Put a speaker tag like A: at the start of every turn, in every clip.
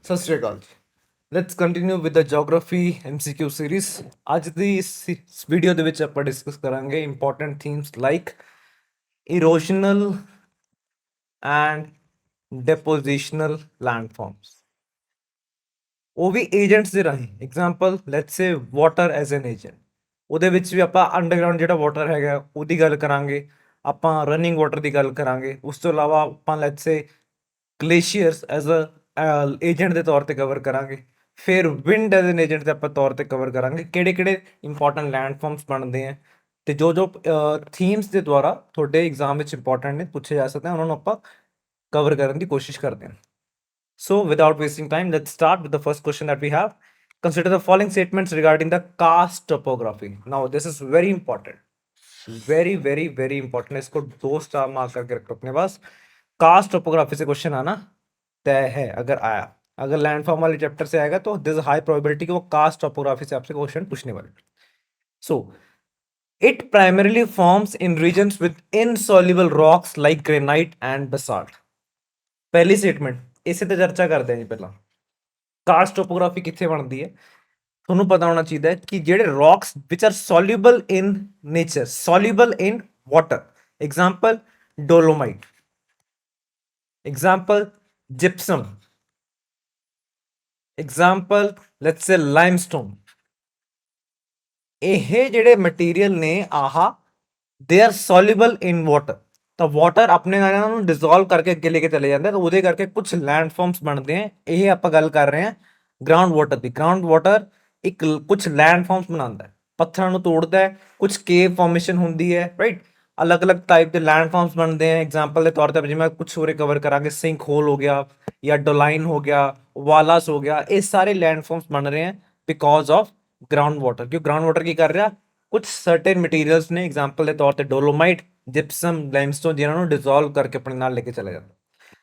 A: ਸਤਿ ਸ਼੍ਰੀ ਅਕਾਲ ਜੀ। Let's continue with the geography MCQ series. ਅੱਜ ਦੀ ਇਸ ਵੀਡੀਓ ਦੇ ਵਿੱਚ ਆਪਾਂ ਡਿਸਕਸ ਕਰਾਂਗੇ important themes like ਇਰੋਜ਼ਨਲ and ਡਿਪੋਜੀਸ਼ਨਲ landforms. ਉਹ ਵੀ ਏਜੰਟਸ ਦੇ ਰਾਹੀਂ। Example let's say water as an agent. ਉਹਦੇ ਵਿੱਚ ਵੀ ਆਪਾਂ ਅੰਡਰਗਰਾਉਂਡ ਜਿਹੜਾ ਵਾਟਰ ਹੈਗਾ ਉਹਦੀ ਗੱਲ ਕਰਾਂਗੇ, ਆਪਾਂ ਰਨਿੰਗ ਵਾਟਰ ਦੀ ਗੱਲ ਕਰਾਂਗੇ। ਉਸ ਤੋਂ ਇਲਾਵਾ ਆਪਾਂ let's say glaciers as a agent ਦੇ ਤੌਰ ਤੇ ਕਵਰ ਕਰਾਂਗੇ। ਫਿਰ ਵਿੰਡ ਐਜ਼ ਐਨ ਏਜੰਟ ਦੇ ਆਪਾਂ ਤੌਰ ਤੇ ਕਵਰ ਕਰਾਂਗੇ ਕਿਹੜੇ ਕਿਹੜੇ ਇੰਪੋਰਟੈਂਟ ਲੈਂਡਫਾਰਮਸ ਬਣਦੇ ਆ ਤੇ ਜੋ ਜੋ ਥੀਮਸ ਦੇ ਦੁਆਰਾ ਤੁਹਾਡੇ ਐਗਜ਼ਾਮ ਵਿੱਚ ਇੰਪੋਰਟੈਂਟ ਨੇ ਪੁੱਛੇ ਜਾ ਸਕਦੇ ਆ, ਉਹਨਾਂ ਨੂੰ ਆਪਾਂ ਕਵਰ ਕਰਨ ਦੀ ਕੋਸ਼ਿਸ਼ ਕਰਦੇ ਹਾਂ। So, without wasting time, let's start with the first question that we have. Consider the following statements regarding the karst topography. Now, this is very important. Very, very, very important. इसको 2 star mark करके रखो अपने पास। Karst topography से question आना तय है। अगर आया, अगर लैंडफॉर्म वाले चैप्टर से आएगा तो दिस हाई प्रोबेबिलिटी कि वो कास्ट टोपोग्राफी से आपसे क्वेश्चन पूछने वाले। सो it primarily forms in regions with insoluble rocks like granite and basalt. पहली स्टेटमेंट ਇਸੇ ਤੇ ਚਰਚਾ ਕਰਦੇ ਹਾਂ ਜੀ। ਪਹਿਲਾਂ ਕਾਸਟ ਟੋਪੋਗ੍ਰਾਫੀ ਕਿੱਥੇ ਬਣਦੀ ਹੈ, ਤੁਹਾਨੂੰ ਪਤਾ ਹੋਣਾ ਚਾਹੀਦਾ ਹੈ ਕਿ ਜਿਹੜੇ ਰੌਕਸ ਵਿਚ are soluble in nature, soluble in water. Example dolomite, example gypsum, example let's say limestone. ਇਹ ਜਿਹੜੇ ਮਟੀਰੀਅਲ ਨੇ they are soluble in water. ਤਾਂ ਵਾਟਰ ਆਪਣੇ ਨਾਲ ਇਹਨਾਂ ਨੂੰ ਡਿਸੋਲਵ ਕਰਕੇ ਅੱਗੇ ਲੈ ਕੇ ਚਲੇ ਜਾਂਦੇ ਤਾਂ ਉਹਦੇ ਕਰਕੇ ਕੁਝ ਲੈਂਡਫਾਰਮਸ ਬਣਦੇ ਆ। ਇਹ ਆਪਾਂ ਗੱਲ ਕਰ ਰਹੇ ਹਾਂ ਗਰਾਊਂਡ ਵਾਟਰ ਦੀ। ਗਰਾਊਂਡ ਵਾਟਰ ਇੱਕ ਕੁਝ ਲੈਂਡਫਾਰਮਸ ਬਣਾਉਂਦਾ ਹੈ, ਪੱਥਰਾਂ ਨੂੰ ਤੋੜਦਾ ਹੈ, ਕੁਝ ਕੇਵ ਫਾਰਮੇਸ਼ਨ ਹੁੰਦੀ ਹੈ, ਰਾਈਟ। ਅਲੱਗ-ਅਲੱਗ ਟਾਈਪ ਦੇ ਲੈਂਡਫਾਰਮਸ ਬਣਦੇ ਆ। ਐਗਜ਼ਾਮਪਲ ਦੇ ਤੌਰ ਤੇ ਜਿਵੇਂ ਕੁਝ ਹੋਰ ਕਵਰ ਕਰਾਂਗੇ, ਸਿੰਕ ਹੋਲ ਹੋ ਗਿਆ ਜਾਂ ਡੋਲਾਈਨ ਹੋ ਗਿਆ, ਵਾਲਾਸ ਹੋ ਗਿਆ। ਇਹ ਸਾਰੇ ਲੈਂਡਫਾਰਮਸ ਬਣ ਰਹੇ ਆ ਬਿਕੋਜ਼ ਆਫ ਗਰਾਊਂਡ ਵਾਟਰ। ਕਿਉਂ ਗਰਾਊਂਡ ਵਾਟਰ ਕੀ ਕਰ ਰਿਹਾ, ਕੁਝ ਸਰਟੇਨ ਮਟੀਰੀਅਲਸ ਨੇ ਐਗਜ਼ਾਮਪਲ ਦੇ ਤੌਰ ਤੇ ਡੋਲੋਮਾਈਟ, ਜਿਪਸਮ, ਲਾਈਮਸਟੋਨ, ਜਿਨ੍ਹਾਂ ਨੂੰ ਡਿਸੋਲਵ ਕਰਕੇ ਆਪਣੇ ਨਾਲ ਲੈ ਕੇ ਚਲਾ ਜਾਂਦਾ।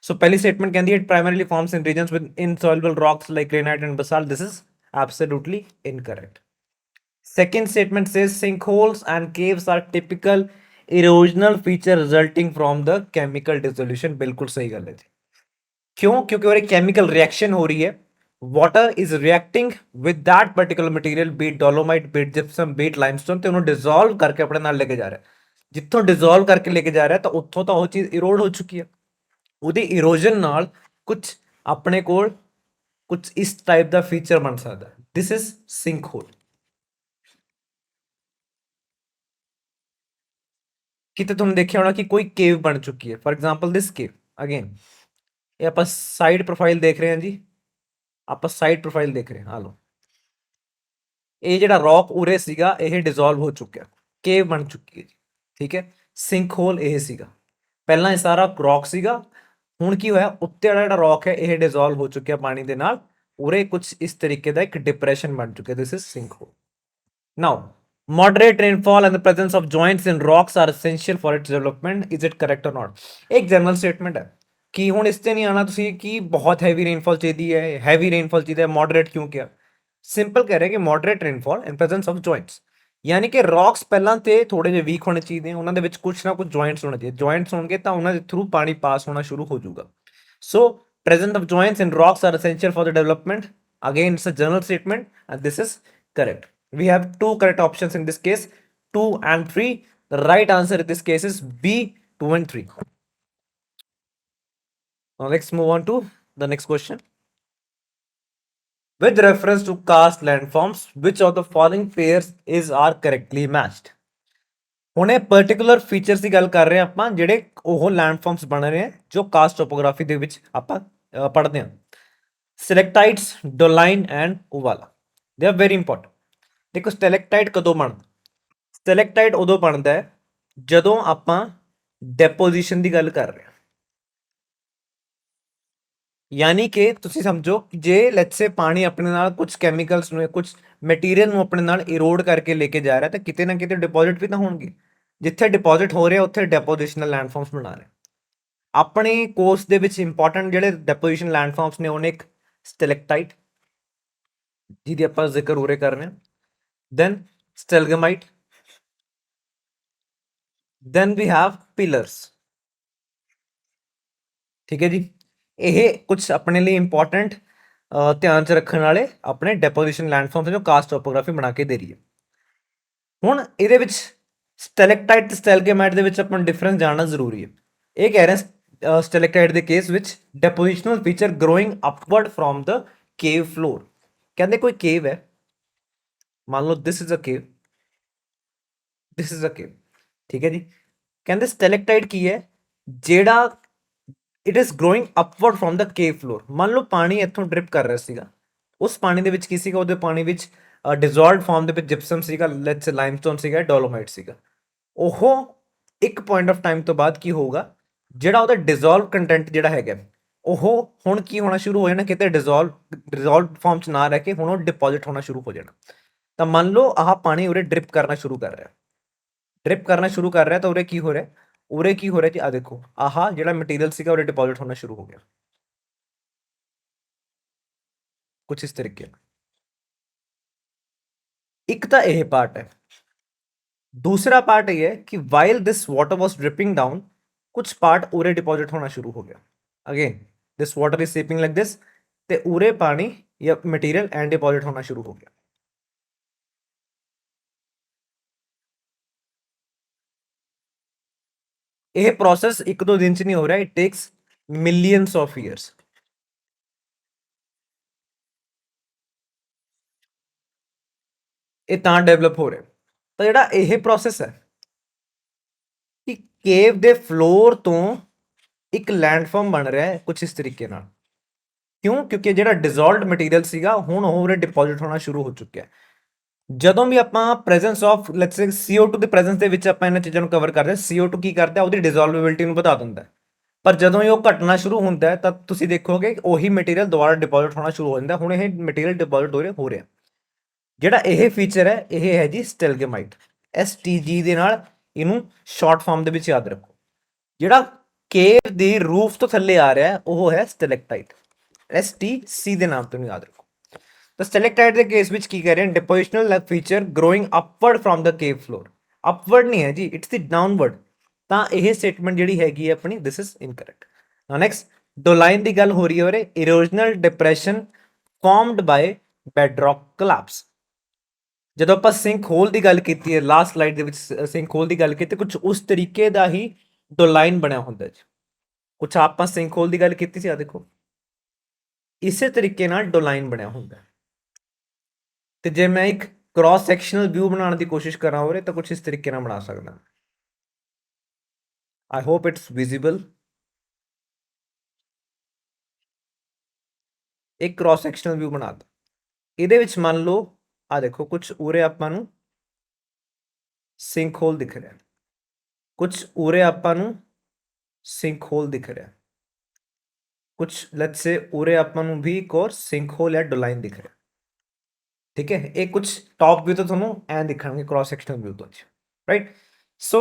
A: ਸੋ ਪਹਿਲੀ ਸਟੇਟਮੈਂਟ ਕਹਿੰਦੀ ਹੈ it primarily forms in regions with insoluble rocks like granite and basalt. This is absolutely incorrect. Second statement says sinkholes and caves are typical erosional feature resulting from the chemical dissolution. बिल्कुल सही गल है जी। क्यों? क्योंकि और एक chemical reaction हो रही है। Water is reacting with that particular material, be it dolomite, be it gypsum, be it limestone, ਤੇ ਉਹਨੂੰ ਡਿਸੋਲਵ ਕਰਕੇ ਆਪਣੇ ਨਾਲ ਲੈ ਕੇ ਜਾ ਰਿਹਾ। ਜਿੱਥੋਂ ਡਿਸੋਲਵ ਕਰਕੇ ਲੈ ਕੇ ਜਾ ਰਿਹਾ ਤਾਂ ਉੱਥੋਂ ਤਾਂ ਉਹ ਚੀਜ਼ ਇਰੋਡ ਹੋ ਚੁੱਕੀ ਹੈ। ਉਹਦੀ ਇਰੋਜਨ ਨਾਲ ਕੁਝ ਆਪਣੇ ਕੋਲ ਕੁਝ ਇਸ ਟਾਈਪ ਦਾ ਫੀਚਰ ਬਣ ਸਕਦਾ। This is sinkhole. ਕਿਤੇ ਤੁਹਾਨੂੰ ਦੇਖਿਆ ਹੋਣਾ ਕਿ ਕੋਈ ਕੇਵ ਬਣ ਚੁੱਕੀ ਹੈ। For example this cave again. ਇਹ ਆਪਾਂ ਸਾਈਡ ਪ੍ਰੋਫਾਈਲ ਦੇਖ ਰਹੇ ਹਾਂ ਜੀ। ਆਪਾਂ ਸਾਈਡ ਪ੍ਰੋਫਾਈਲ ਦੇਖ ਰਹੇ ਹਾਂ। ਆ ਲਓ, ਇਹ ਜਿਹੜਾ ਰੌਕ ਉਰੇ ਸੀਗਾ ਇਹ ਡਿਸੋਲਵ ਹੋ ਚੁੱਕਿਆ, ਕੇਵ ਬਣ ਚੁੱਕੀ ਹੈ ਜੀ। ਠੀਕ ਹੈ, ਸਿੰਕ ਹੋਲ ਇਹ ਸੀਗਾ। ਪਹਿਲਾਂ ਇਹ ਸਾਰਾ ਰੌਕ ਸੀਗਾ, ਹੁਣ ਕੀ ਹੋਇਆ, ਉੱਤੇ ਵਾਲਾ ਜਿਹੜਾ ਰੌਕ ਹੈ ਇਹ ਡਿਸੋਲਵ ਹੋ ਚੁੱਕਿਆ ਪਾਣੀ ਦੇ ਨਾਲ। ਉਰੇ ਕੁਝ ਇਸ ਤਰੀਕੇ ਦਾ ਇੱਕ ਡਿਪਰੈਸ਼ਨ ਬਣ ਚੁੱਕਿਆ। This is sinkhole. Now moderate rainfall and the presence of joints in rocks are essential for its development. Is it correct or not? एक जनरल स्टेटमेंट है कि ਹੁਣ ਇਸ ਤੇ ਨਹੀਂ ਆਣਾ ਤੁਸੀਂ ਕਿ ਬਹੁਤ ਹੈਵੀ ਰੇਨਫਾਲ ਚਾਹੀਦੀ ਹੈ, ਹੈਵੀ ਰੇਨਫਾਲ ਚਾਹੀਦਾ ਹੈ, ਮੋਡਰੇਟ ਕਿਉਂ ਕਿਹਾ। ਸਿੰਪਲ ਕਹਿ ਰਹੇ ਕਿ moderate rainfall in presence of joints, ਯਾਨੀ ਕਿ ਰੌਕਸ ਪਹਿਲਾਂ ਤੇ ਥੋੜੇ ਜਿਹੇ ਵੀਕ ਹੋਣੇ ਚਾਹੀਦੇ, ਉਹਨਾਂ ਦੇ ਵਿੱਚ ਕੁਝ ਨਾ ਕੁਝ ਜੁਆਇੰਟਸ ਹੋਣੇ ਚਾਹੀਦੇ। ਜੁਆਇੰਟਸ ਹੋਣਗੇ ਤਾਂ ਉਹਨਾਂ ਦੇ ਥਰੂ ਪਾਣੀ ਪਾਸ ਹੋਣਾ ਸ਼ੁਰੂ ਹੋ ਜਾਊਗਾ। ਸੋ presence of joints in rocks are essential for the development. Again, it's a general statement and this is correct. We have two correct options in this case, 2 and 3. The right answer in this case is B, 2 and 3. Now let's move on to the next question. With reference to karst landforms, which of the following pairs are correctly matched? ਹੁਣ ਇਹ particular features ਦੀ ਗੱਲ ਕਰ ਰਹੇ ਹਾਂ ਆਪਾਂ, ਜਿਹੜੇ ਉਹ landforms ਬਣ ਰਹੇ ਆ ਜੋ ਕਾਸਟ ਟੋਪੋਗ੍ਰਾਫੀ ਦੇ ਵਿੱਚ ਆਪਾਂ ਪੜ੍ਹਦੇ ਹਾਂ। ਸਟੈਲੈਕਟਾਈਟਸ, ਡੋਲਾਈਨ and ਓਵਾਲਾ, they are very important. ਦੇਖੋ ਸਟੈਲੈਕਟਾਈਟ ਕਦੋਂ ਬਣਦਾ? ਸਟੈਲੈਕਟਾਈਟ ਉਦੋਂ ਬਣਦਾ ਹੈ ਜਦੋਂ ਆਪਾਂ ਡੈਪੋਜੀਸ਼ਨ ਦੀ ਗੱਲ ਕਰ ਰਹੇ ਹਾਂ। ਯਾਨੀ ਕਿ ਤੁਸੀਂ ਸਮਝੋ ਜੇ ਲੈਟਸ ਸੇ ਪਾਣੀ ਆਪਣੇ ਨਾਲ ਕੁਝ ਕੈਮੀਕਲਸ ਨੂੰ, ਕੁਝ ਮਟੀਰੀਅਲ ਨੂੰ ਆਪਣੇ ਨਾਲ ਇਰੋਡ ਕਰਕੇ ਲੈ ਕੇ ਜਾ ਰਿਹਾ ਤਾਂ ਕਿਤੇ ਨਾ ਕਿਤੇ ਡਿਪੋਜ਼ਿਟ ਵੀ ਤਾਂ ਹੋਣਗੇ। ਜਿੱਥੇ ਡਿਪੋਜ਼ਿਟ ਹੋ ਰਿਹਾ ਉੱਥੇ ਡੈਪੋਜੀਸ਼ਨਲ ਲੈਂਡਫਾਰਮਸ ਬਣਾ ਰਹੇ। ਆਪਣੇ ਕੋਰਸ ਦੇ ਵਿੱਚ ਇੰਪੋਰਟੈਂਟ ਜਿਹੜੇ ਡੈਪੋਜੀਸ਼ਨ ਲੈਂਡਫਾਰਮਸ ਨੇ, ਉਹਨੇ ਇੱਕ ਸਟੈਲੈਕਟਾਈਟ ਜਿਹਦੀ ਆਪਾਂ ਜ਼ਿਕਰ ਉਰੇ ਕਰ ਰਹੇ ਹਾਂ, then stalagmite, then we have pillars. ਠੀਕ ਹੈ ਜੀ, ਇਹ ਕੁਝ ਆਪਣੇ ਲਈ ਇੰਪੋਰਟੈਂਟ ਧਿਆਨ ਚ ਰੱਖਣ ਵਾਲੇ ਆਪਣੇ ਡੈਪੋਜੀਸ਼ਨ ਲੈਂਡਫਾਰਮ ਜੋ ਕਾਸਟ ਟੋਪੋਗ੍ਰਾਫੀ ਬਣਾ ਕੇ ਦੇ ਰਹੀ ਹੈ। ਹੁਣ ਇਹਦੇ ਵਿੱਚ ਸਟੈਲੈਕਟਾਈਟ ਤੇ ਸਟੈਲਗਮਾਈਟ ਦੇ ਵਿੱਚ ਆਪਾਂ ਨੂੰ ਡਿਫਰੈਂਸ ਜਾਣਨਾ ਜ਼ਰੂਰੀ ਹੈ। ਇਹ ਕਹਿ ਰਹੇ ਸਟੈਲੈਕਟਾਈਟ ਦੇ ਕੇਸ ਵਿੱਚ depositional feature growing upward from the cave floor. ਕਹਿੰਦੇ ਕੋਈ ਕੇਵ ਹੈ, ਮੰਨ ਲਓ this is a cave, this is a cave, ਠੀਕ ਹੈ ਜੀ। ਕਹਿੰਦੇ ਸਟੈਲੈਕਟਾਈਟ ਕੀ ਹੈ, ਜਿਹੜਾ it is growing upward from the cave floor. ਮੰਨ ਲਓ ਪਾਣੀ ਇੱਥੋਂ ਡ੍ਰਿਪ ਕਰ ਰਿਹਾ ਸੀਗਾ, ਉਸ ਪਾਣੀ ਦੇ ਵਿੱਚ ਕੀ ਸੀਗਾ, ਉਹਦੇ ਪਾਣੀ ਵਿੱਚ ਡਿਜ਼ੋਲਵਡ ਫਾਰਮ ਦੇ ਵਿੱਚ ਜਿਪਸਮ ਸੀਗਾ, ਲੈਟਸ ਲਾਈਮਸਟੋਨ ਸੀਗਾ, ਡੋਲੋਮਾਈਟ ਸੀਗਾ। ਉਹ ਇੱਕ ਪੁਆਇੰਟ ਆਫ ਟਾਈਮ ਤੋਂ ਬਾਅਦ ਕੀ ਹੋਊਗਾ, ਜਿਹੜਾ ਉਹਦਾ ਡਿਜ਼ੋਲਵ ਕੰਟੈਂਟ ਜਿਹੜਾ ਹੈਗਾ ਉਹ ਹੁਣ ਕੀ ਹੋਣਾ ਸ਼ੁਰੂ ਹੋ ਜਾਣਾ, ਕਿਤੇ ਡਿਜ਼ੋਲਵ ਫਾਰਮ ਚ ਨਾ ਰਹਿ ਕੇ ਹੁਣ ਉਹ ਡਿਪੋਜ਼ਿਟ ਹੋਣਾ ਸ਼ੁਰੂ ਹੋ ਜਾਣਾ। ਤਾਂ ਮੰਨ ਲਓ ਆਹ ਪਾਣੀ ਉਰੇ ਡ੍ਰਿਪ ਕਰਨਾ ਸ਼ੁਰੂ ਕਰ ਰਿਹਾ, ਡ੍ਰਿਪ ਕਰਨਾ ਸ਼ੁਰੂ ਕਰ ਰਿਹਾ, ਤਾਂ ਉਰੇ ਕੀ ਹੋ ਰਿਹਾ, ਉਰੇ ਕੀ ਹੋ ਰਿਹਾ ਜੀ, ਆ ਦੇਖੋ ਆਹ ਜਿਹੜਾ ਮਟੀਰੀਅਲ ਸੀਗਾ ਉਰੇ ਡਿਪੋਜ਼ਿਟ ਹੋਣਾ ਸ਼ੁਰੂ ਹੋ ਗਿਆ, ਕੁਝ ਇਸ ਤਰੀਕੇ ਨਾਲ। ਇੱਕ ਤਾਂ ਇਹ ਪਾਰਟ ਹੈ। दूसरा पार्ट ये है कि while this water was dripping down, कुछ पार्ट उरे डिपॉजिट होना शुरू हो गया। Again this water is seeping like this, ते उरे पानी या मटेरियल एंड डिपॉजिट होना शुरू हो गया। यह प्रोसेस एक दो दिन च नहीं हो रहा, it takes millions of years. ਇਹ ਤਾਂ ਡਿਵੈਲਪ ਹੋ ਰਿਹਾ। ਤਾਂ ਜਿਹੜਾ ਇਹ ਪ੍ਰੋਸੈਸ ਹੈ ਕਿ ਕੇਵ ਦੇ ਫਲੋਰ ਤੋਂ ਇੱਕ ਲੈਂਡਫਾਰਮ ਬਣ ਰਿਹਾ ਹੈ ਕੁਝ ਇਸ ਤਰੀਕੇ ਨਾਲ। ਕਿਉਂ? ਕਿਉਂਕਿ ਜਿਹੜਾ ਡਿਜ਼ੋਲਵਡ ਮਟੀਰੀਅਲ ਸੀਗਾ ਹੁਣ ਉਹ ਉਰੇ ਡਿਪੋਜ਼ਿਟ ਹੋਣਾ ਸ਼ੁਰੂ ਹੋ ਚੁੱਕਿਆ ਹੈ। ਜਦੋਂ ਵੀ ਆਪਾਂ presence of let's say CO2 ਦੇ ਪ੍ਰੈਜ਼ੈਂਸ ਦੇ ਵਿੱਚ ਆਪਾਂ ਇਹਨਾਂ ਚੀਜ਼ਾਂ ਨੂੰ ਕਵਰ ਕਰਦੇ ਹਾਂ, CO2 ਕੀ ਕਰਦਾ, ਉਹਦੀ ਡਿਜ਼ੋਲਵੇਬਿਲਿਟੀ ਨੂੰ ਵਧਾ ਦਿੰਦਾ। ਪਰ ਜਦੋਂ ਹੀ ਉਹ ਘਟਣਾ ਸ਼ੁਰੂ ਹੁੰਦਾ ਹੈ ਤਾਂ ਤੁਸੀਂ ਦੇਖੋਗੇ ਉਹੀ ਮਟੀਰੀਅਲ ਦੁਬਾਰਾ ਡਿਪੋਜ਼ਿਟ ਹੋਣਾ ਸ਼ੁਰੂ ਹੋ ਜਾਂਦਾ। ਹੁਣ ਇਹ ਮਟੀਰੀਅਲ ਡਿਪੋਜ਼ਿਟ ਹੋ ਰਿਹਾ। ਜਿਹੜਾ ਇਹ ਫੀਚਰ ਹੈ ਇਹ ਹੈ ਜੀ ਸਟੈਲਗਮਾਈਟ, STG ਦੇ ਨਾਲ ਇਹਨੂੰ ਸ਼ਾਰਟ ਫਾਰਮ ਦੇ ਵਿੱਚ ਯਾਦ ਰੱਖੋ। ਜਿਹੜਾ ਕੇਵ ਦੀ ਰੂਫ ਤੋਂ ਥੱਲੇ ਆ ਰਿਹਾ ਉਹ ਹੈ ਸਟੈਲੈਕਟਾਈਟ, STC ਦੇ ਨਾਮ ਤੋਂ ਯਾਦ ਰੱਖੋ। ਤਾਂ ਸਟੈਲੈਕਟਾਈਟ ਦੇ ਕੇਸ ਵਿੱਚ ਕੀ ਕਹਿ ਰਹੇ ਹਨ, depositional feature growing upward from the cave floor. Upward ਨਹੀਂ ਹੈ ਜੀ, ਇਟਸ ਦੀ ਡਾਊਨਵਰਡ। ਤਾਂ ਇਹ ਸਟੇਟਮੈਂਟ ਜਿਹੜੀ ਹੈਗੀ ਹੈ ਆਪਣੀ, this is incorrect. Now next doline ਦੀ ਗੱਲ ਹੋ ਰਹੀ ਹੈ ਉਰੇ, erosional depression formed by bedrock collapse. ਜਦੋਂ ਆਪਾਂ ਸਿੰਕ ਹੋਲ ਦੀ ਗੱਲ ਕੀਤੀ ਹੈ ਲਾਸਟ ਸਲਾਈਡ ਦੇ ਵਿੱਚ, ਸਿੰਕ ਹੋਲ ਦੀ ਗੱਲ ਕੀਤੀ, ਕੁਝ ਉਸ ਤਰੀਕੇ ਦਾ ਹੀ ਡੋਲਾਈਨ ਬਣਿਆ ਹੁੰਦਾ ਜੀ। ਕੁਝ ਆਪਾਂ ਸਿੰਕ ਹੋਲ ਦੀ ਗੱਲ ਕੀਤੀ ਸੀ, ਆ ਦੇਖੋ ਇਸੇ ਤਰੀਕੇ ਨਾਲ ਡੋਲਾਈਨ ਬਣਿਆ ਹੁੰਦਾ। ਤੇ ਜੇ ਮੈਂ ਇੱਕ ਕ੍ਰਾਸ ਸੈਕਸ਼ਨਲ ਵਿਊ ਬਣਾਉਣ ਦੀ ਕੋਸ਼ਿਸ਼ ਕਰਾਂ ਉਰੇ ਤਾਂ ਕੁਝ ਇਸ ਤਰੀਕੇ ਨਾਲ ਬਣਾ ਸਕਦਾ। I hope it's visible. ਇੱਕ ਕ੍ਰਾਸ ਸੈਕਸ਼ਨਲ ਵਿਊ ਬਣਾ ਦੋ। ਇਹਦੇ ਵਿੱਚ ਮੰਨ ਲਓ ਆ ਦੇਖੋ ਕੁਝ ਉਰੇ ਆਪਾਂ ਨੂੰ ਸਿੰਕ ਹੋਲ ਦਿਖ ਰਿਹਾ, ਕੁਝ ਉਰੇ ਆਪਾਂ ਨੂੰ ਸਿੰਕ ਹੋਲ ਦਿਖ ਰਿਹਾ, ਕੁਝ ਲੈਟਸ ਸੇ ਉਰੇ ਆਪਾਂ ਨੂੰ ਵੀ ਇੱਕ ਹੋਰ ਸਿੰਕ ਹੋਲ ਜਾਂ ਡੋਲਾਈਨ ਦਿਖ ਰਿਹਾ। ਠੀਕ ਹੈ, ਇਹ ਕੁਝ ਟੌਪ ਵਿਊ ਤੋਂ ਤੁਹਾਨੂੰ ਐਂ ਦਿਖਣਗੇ ਕ੍ਰਾਸ ਸੈਕਸ਼ਨਲ ਵਿਊ ਤੋਂ, ਰਾਈਟ। ਸੋ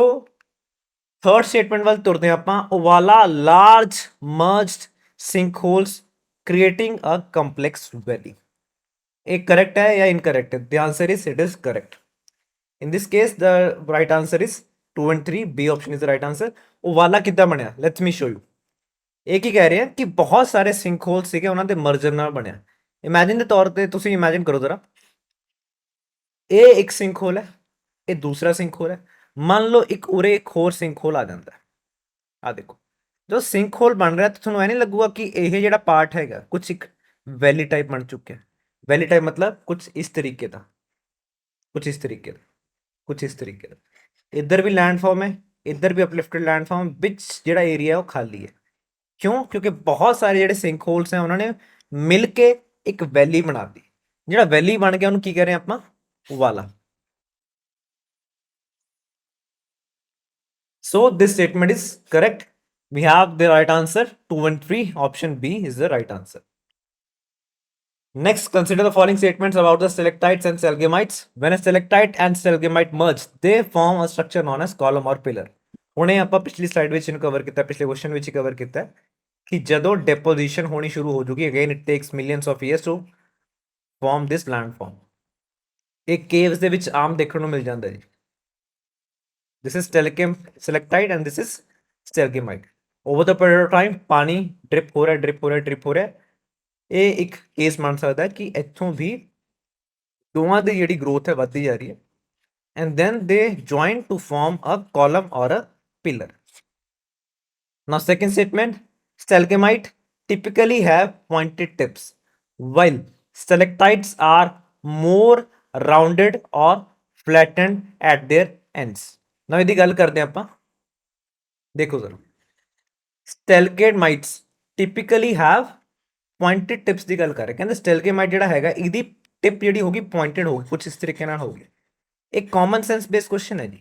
A: ਥਰਡ ਸਟੇਟਮੈਂਟ ਵੱਲ ਤੁਰਦੇ ਆਪਾਂ, uvala large merged sink holes creating a complex valley. ਇਹ correct है या incorrect है? The answer is it is correct. In this case the right answer is 2 and 3, B option is the right answer. ओवाला कितना ਬਣਿਆ, let me show you। ਇਹ ਕੀ ਕਹਿ ਰਹੇ ਆ ਕਿ ਬਹੁਤ ਸਾਰੇ ਸਿੰਕ ਹੋਲ ਸੀਗੇ, ਉਹਨਾਂ ਦੇ ਮਰਜਰ ਨਾਲ ਬਣਿਆ। ਇਮੇਜਿਨ ਦੇ ਤੌਰ ਤੇ ਤੁਸੀਂ ਇਮੇਜਿਨ ਕਰੋ ਜ਼ਰਾ, ਇਹ ਇੱਕ ਸਿੰਕ ਹੋਲ ਹੈ, ਇਹ ਦੂਸਰਾ ਸਿੰਕ ਹੋਲ ਹੈ। ਮੰਨ ਲਓ ਇੱਕ ਉਰੇ ਇੱਕ ਹੋਰ ਸਿੰਕ ਹੋਲ ਆ ਜਾਂਦਾ ਹੈ, ਆ ਦੇਖੋ ਜੋ ਸਿੰਕ ਹੋਲ ਬਣ ਰਿਹਾ ਤਾਂ ਤੁਹਾਨੂੰ ਐ ਨਹੀਂ ਲੱਗੂਗਾ ਕਿ ਇਹ ਜਿਹੜਾ ਪਾਰਟ ਹੈਗਾ ਕੁਝ ਇੱਕ ਵੈਲੀ ਟਾਈਪ ਬਣ ਚੁੱਕਿਆ। वैली टाइप मतलब कुछ इस तरीके का, कुछ इस तरीके का, कुछ इस तरीके का। इधर भी लैंड फॉर्म है, इधर भी अपलिफ्टेड लैंड फॉर्म, विच ਜਿਹੜਾ ਏਰੀਆ ਹੈ ਉਹ ਖਾਲੀ ਹੈ। ਕਿਉਂ? ਕਿਉਂਕਿ ਬਹੁਤ ਸਾਰੇ ਜਿਹੜੇ ਸਿੰਕ ਹੋਲਸ ਹੈ ਉਹਨਾਂ ਨੇ ਮਿਲ ਕੇ ਇੱਕ ਵੈਲੀ ਬਣਾਤੀ। ਜਿਹੜਾ ਵੈਲੀ ਬਣ ਗਿਆ ਉਹਨੂੰ ਕੀ ਕਹਿ ਰਹੇ ਆਪਾਂ, ਉਵਾਲਾ। So this statement is correct. We have the right answer 2 and 3. Option B is the right answer. Next, consider the following statements about the stalactites and stalagmites. When a stalactite and stalagmite merge, they form a structure known as column or pillar. ਹੁਣੇ ਆਪਾਂ ਪਿਛਲੀ slide ਵਿੱਚ ਇਹਨੂੰ cover ਕੀਤਾ, ਪਿਛਲੇ question ਵਿੱਚ ਹੀ cover ਕੀਤਾ ਕਿ ਜਦੋਂ ਡਿਪੋਜੀਸ਼ਨ ਹੋਣੀ ਸ਼ੁਰੂ ਹੋ ਜੂਗੀ, again it takes millions of years to form this landform. ਇਹ ਕੇਵਸ ਦੇ ਵਿੱਚ ਆਮ ਦੇਖਣ ਨੂੰ ਮਿਲ ਜਾਂਦਾ ਜੀ। This is stalactite and this is stalagmite. Over the period of time ਪਾਣੀ ਡ੍ਰਿਪ ਹੋ ਰਿਹਾ, ਡ੍ਰਿਪ ਹੋ ਰਿਹਾ, ਡ੍ਰਿਪ ਹੋ ਰਿਹਾ, ਇਹ ਇੱਕ ਕੇਸ ਬਣ ਸਕਦਾ ਕਿ ਇੱਥੋਂ ਵੀ ਦੋਵਾਂ ਦੀ ਜਿਹੜੀ ਗਰੋਥ ਹੈ ਵੱਧਦੀ ਜਾ ਰਹੀ ਹੈ and then they join to form a column or a pillar. Now second statement, stalagmite typically have pointed tips while stalactites are more rounded or flattened at their ends. Now ਇਹਦੀ ਗੱਲ ਕਰਦੇ ਆਪਾਂ, ਦੇਖੋ ਜ਼ਰਾ, stalagmites typically have pointed tips ਦੀ ਗੱਲ ਕਰ ਰਹੇ, ਕਹਿੰਦੇ stalagmite ਜਿਹੜਾ ਹੈਗਾ ਇਹਦੀ ਟਿਪ ਜਿਹੜੀ ਹੋਗੀ pointed ਹੋਗੀ, ਕੁਝ ਇਸ ਤਰੀਕੇ ਨਾਲ ਹੋਗੀ। ਇੱਕ ਕਾਮਨ ਸੈਂਸ ਬੇਸ ਕੁਐਸਚਨ ਹੈ ਜੀ।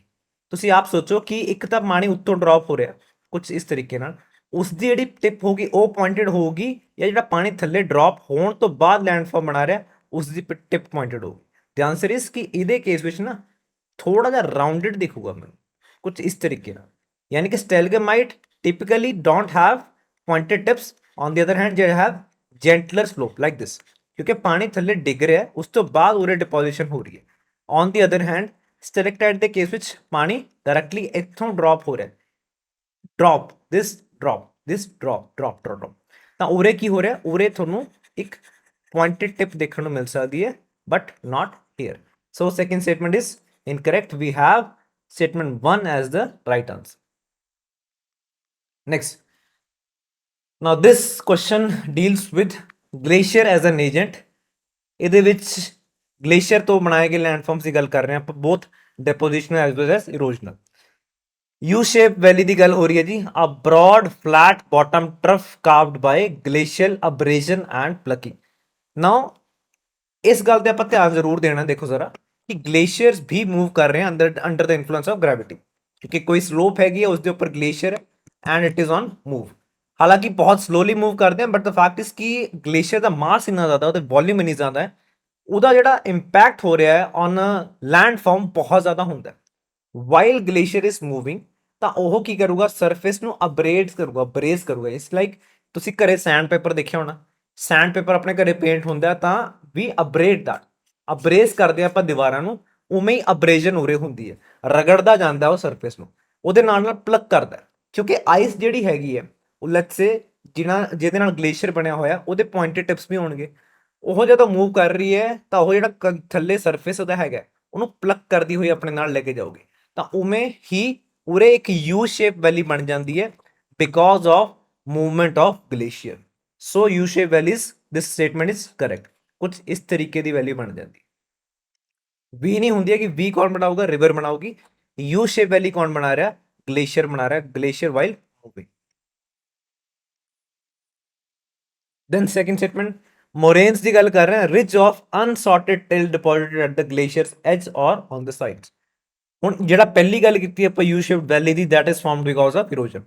A: ਤੁਸੀਂ ਆਪ ਸੋਚੋ ਕਿ ਇੱਕ ਤਾਂ ਪਾਣੀ ਉੱਤੋਂ ਡ੍ਰੌਪ ਹੋ ਰਿਹਾ ਕੁਝ ਇਸ ਤਰੀਕੇ ਨਾਲ, ਉਸ ਦੀ ਜਿਹੜੀ ਟਿਪ ਹੋਗੀ ਉਹ ਪੁਆਇੰਟਡ ਹੋਊਗੀ, ਜਾਂ ਜਿਹੜਾ ਪਾਣੀ ਥੱਲੇ ਡ੍ਰੌਪ ਹੋਣ ਤੋਂ ਬਾਅਦ ਲੈਂਡਫਾਰਮ ਬਣਾ ਰਿਹਾ ਉਸ ਦੀ ਟਿਪ ਪੁਆਇੰਟਡ ਹੋਊਗੀ। ਦ ਆਂਸਰ ਇਜ਼ ਕਿ ਇਹਦੇ ਕੇਸ ਵਿੱਚ ਨਾ ਥੋੜਾ ਜਿਹਾ ਰਾਉਂਡਡ ਦਿਖੂਗਾ ਮੈਨੂੰ, ਕੁਝ ਇਸ ਤਰੀਕੇ ਨਾਲ, ਯਾਨੀ ਕਿ stalagmite typically don't have pointed tips, on the other hand ਜਿਹੜੇ have gentler slope like this, ਕਿਉਂਕਿ ਪਾਣੀ ਥੱਲੇ ਡਿੱਗ ਰਿਹਾ ਉਸ ਤੋਂ ਬਾਅਦ ਉਰੇ ਡਿਪੋਜੀਸ਼ਨ ਹੋ ਰਹੀ ਹੈ। ਔਨ ਦੀ ਅਦਰ ਹੈਂਡ ਸਟੈਲੈਕਟਾਈਟ ਦੇ ਕੇਸ ਵਿੱਚ ਪਾਣੀ ਡਾਇਰੈਕਟਲੀ ਇੱਥੋਂ ਡ੍ਰੌਪ ਹੋ ਰਿਹਾ, ਡ੍ਰੌਪ ਦਿਸ ਡ੍ਰੌਪ ਦਿਸ ਡ੍ਰੌਪ ਡ੍ਰੌਪ ਡ੍ਰੌਪ, ਤਾਂ ਉਰੇ ਕੀ ਹੋ ਰਿਹਾ, ਉਰੇ ਤੁਹਾਨੂੰ ਇੱਕ ਪੁਆਇੰਟਡ ਟਿਪ ਦੇਖਣ ਨੂੰ ਮਿਲ ਸਕਦੀ ਹੈ, but not here. So second statement is incorrect, we have statement 1 as the right answer. Next, now this question deals with glacier as an agent. ਇਹਦੇ ਵਿੱਚ ਗਲੇਸ਼ੀਅਰ ਤੋਂ ਬਣਾਏ ਗਏ ਲੈਂਡਫਾਰਮਸ ਦੀ ਗੱਲ ਕਰ ਰਹੇ ਹਾਂ ਆਪਾਂ, both depositional as well as erosional. U shape valley ਦੀ ਗੱਲ ਹੋ ਰਹੀ ਹੈ ਜੀ, a broad flat bottom trough carved by glacial abrasion and plucking. Now ਇਸ ਗੱਲ ਤੇ ਆਪਾਂ ਧਿਆਨ ਜ਼ਰੂਰ ਦੇਣਾ, ਦੇਖੋ ਜ਼ਰਾ, ਕਿ ਗਲੇਸ਼ੀਅਰਸ ਵੀ ਮੂਵ ਕਰ ਰਹੇ ਹਨ under the influence of gravity, ਕਿਉਂਕਿ ਕੋਈ ਸਲੋਪ ਹੈਗੀ ਹੈ ਉਸ ਦੇ ਉੱਪਰ ਗਲੇਸ਼ੀਅਰ ਹੈ and it is on move. ਹਾਲਾਂਕਿ ਬਹੁਤ ਸਲੋਲੀ ਮੂਵ ਕਰਦੇ ਹਨ, ਬਟ ਦ ਫੈਕਟ ਇਜ਼ ਕਿ ਗਲੇਸ਼ੀਅਰ ਦਾ ਮਾਸ ਇੰਨਾ ਜ਼ਿਆਦਾ, ਉਹਦੇ ਵੋਲਿਊਮ ਇੰਨੀ ਜ਼ਿਆਦਾ ਹੈ, ਉਹਦਾ ਜਿਹੜਾ ਇੰਪੈਕਟ ਹੋ ਰਿਹਾ ਹੈ ਔਨ ਲੈਂਡ ਫਾਰਮ ਬਹੁਤ ਜ਼ਿਆਦਾ ਹੁੰਦਾ ਹੈ। ਵਾਈਲ ਗਲੇਸ਼ੀਅਰ ਇਜ਼ ਮੂਵਿੰਗ, ਤਾਂ ਉਹ ਕੀ ਕਰੂਗਾ, ਸਰਫੇਸ ਨੂੰ ਅਬਰੇਡ ਕਰੂਗਾ, ਬਰੇਸ ਕਰੂਗਾ। ਇਸ ਲਾਈਕ ਤੁਸੀਂ ਘਰੇ ਸੈਂਡ ਪੇਪਰ ਦੇਖਿਆ ਹੋਣਾ, ਸੈਂਡ ਪੇਪਰ ਆਪਣੇ ਘਰੇ ਪੇਂਟ ਹੁੰਦਾ ਤਾਂ ਵੀ ਅਬਰੇਡ ਦਾ, ਅਬਰੇਸ ਕਰਦੇ ਆਪਾਂ ਦੀਵਾਰਾਂ ਨੂੰ, ਉਵੇਂ ਹੀ ਅਬਰੇਜਨ ਉਰੇ ਹੁੰਦੀ ਹੈ, ਰਗੜਦਾ ਜਾਂਦਾ ਉਹ ਸਰਫੇਸ ਨੂੰ, ਉਹਦੇ ਨਾਲ ਨਾਲ ਪਲਕ ਕਰਦਾ, ਕਿਉਂਕਿ ਆਈਸ ਜਿਹੜੀ ਹੈਗੀ ਹੈ ਉਹ ਲੈਟਸ ਸੇ ਜਿਹਦੇ ਨਾਲ ਗਲੇਸ਼ੀਅਰ ਬਣਿਆ ਹੋਇਆ ਉਹਦੇ ਪੁਆਇੰਟਡ ਟਿਪਸ ਵੀ ਹੋਣਗੇ, ਉਹ ਜਦੋਂ ਮੂਵ ਕਰ ਰਹੀ ਹੈ ਤਾਂ ਉਹ ਜਿਹੜਾ ਥੱਲੇ ਸਰਫੇਸ ਉਹਦਾ ਹੈਗਾ ਉਹਨੂੰ ਪਲਕ ਕਰਦੀ ਹੋਈ ਆਪਣੇ ਨਾਲ ਲੈ ਕੇ ਜਾਓਗੇ, ਤਾਂ ਉਵੇਂ ਹੀ ਉਰੇ ਇੱਕ ਯੂ ਸ਼ੇਪ ਵੈਲੀ ਬਣ ਜਾਂਦੀ ਹੈ because of movement of glacier. So U shape valleys, this statement is correct, ਕੁਝ ਇਸ ਤਰੀਕੇ ਦੀ ਵੈਲੀ ਬਣ ਜਾਂਦੀ। ਵੀ ਨਹੀਂ ਹੁੰਦੀ ਹੈ ਕਿ ਵੀ ਕੌਣ ਬਣਾਊਗਾ, ਰਿਵਰ ਬਣਾਊਗੀ, ਯੂ ਸ਼ੇਪ ਵੈਲੀ ਕੌਣ ਬਣਾ ਰਿਹਾ, ਗਲੇਸ਼ੀਅਰ ਬਣਾ ਰਿਹਾ, glacier while moving. Then second statement, moraines ਦੀ ਗੱਲ ਕਰ ਰਹੇ ਹਾਂ, ridge of unsorted till deposited at the glaciers edge or on the sides. ਹੁਣ ਜਿਹੜਾ ਪਹਿਲੀ ਗੱਲ ਕੀਤੀ ਆਪਾਂ ਯੂ ਸ਼ੇਪ ਵੈਲੀ ਦੀ, that is formed because of erosion.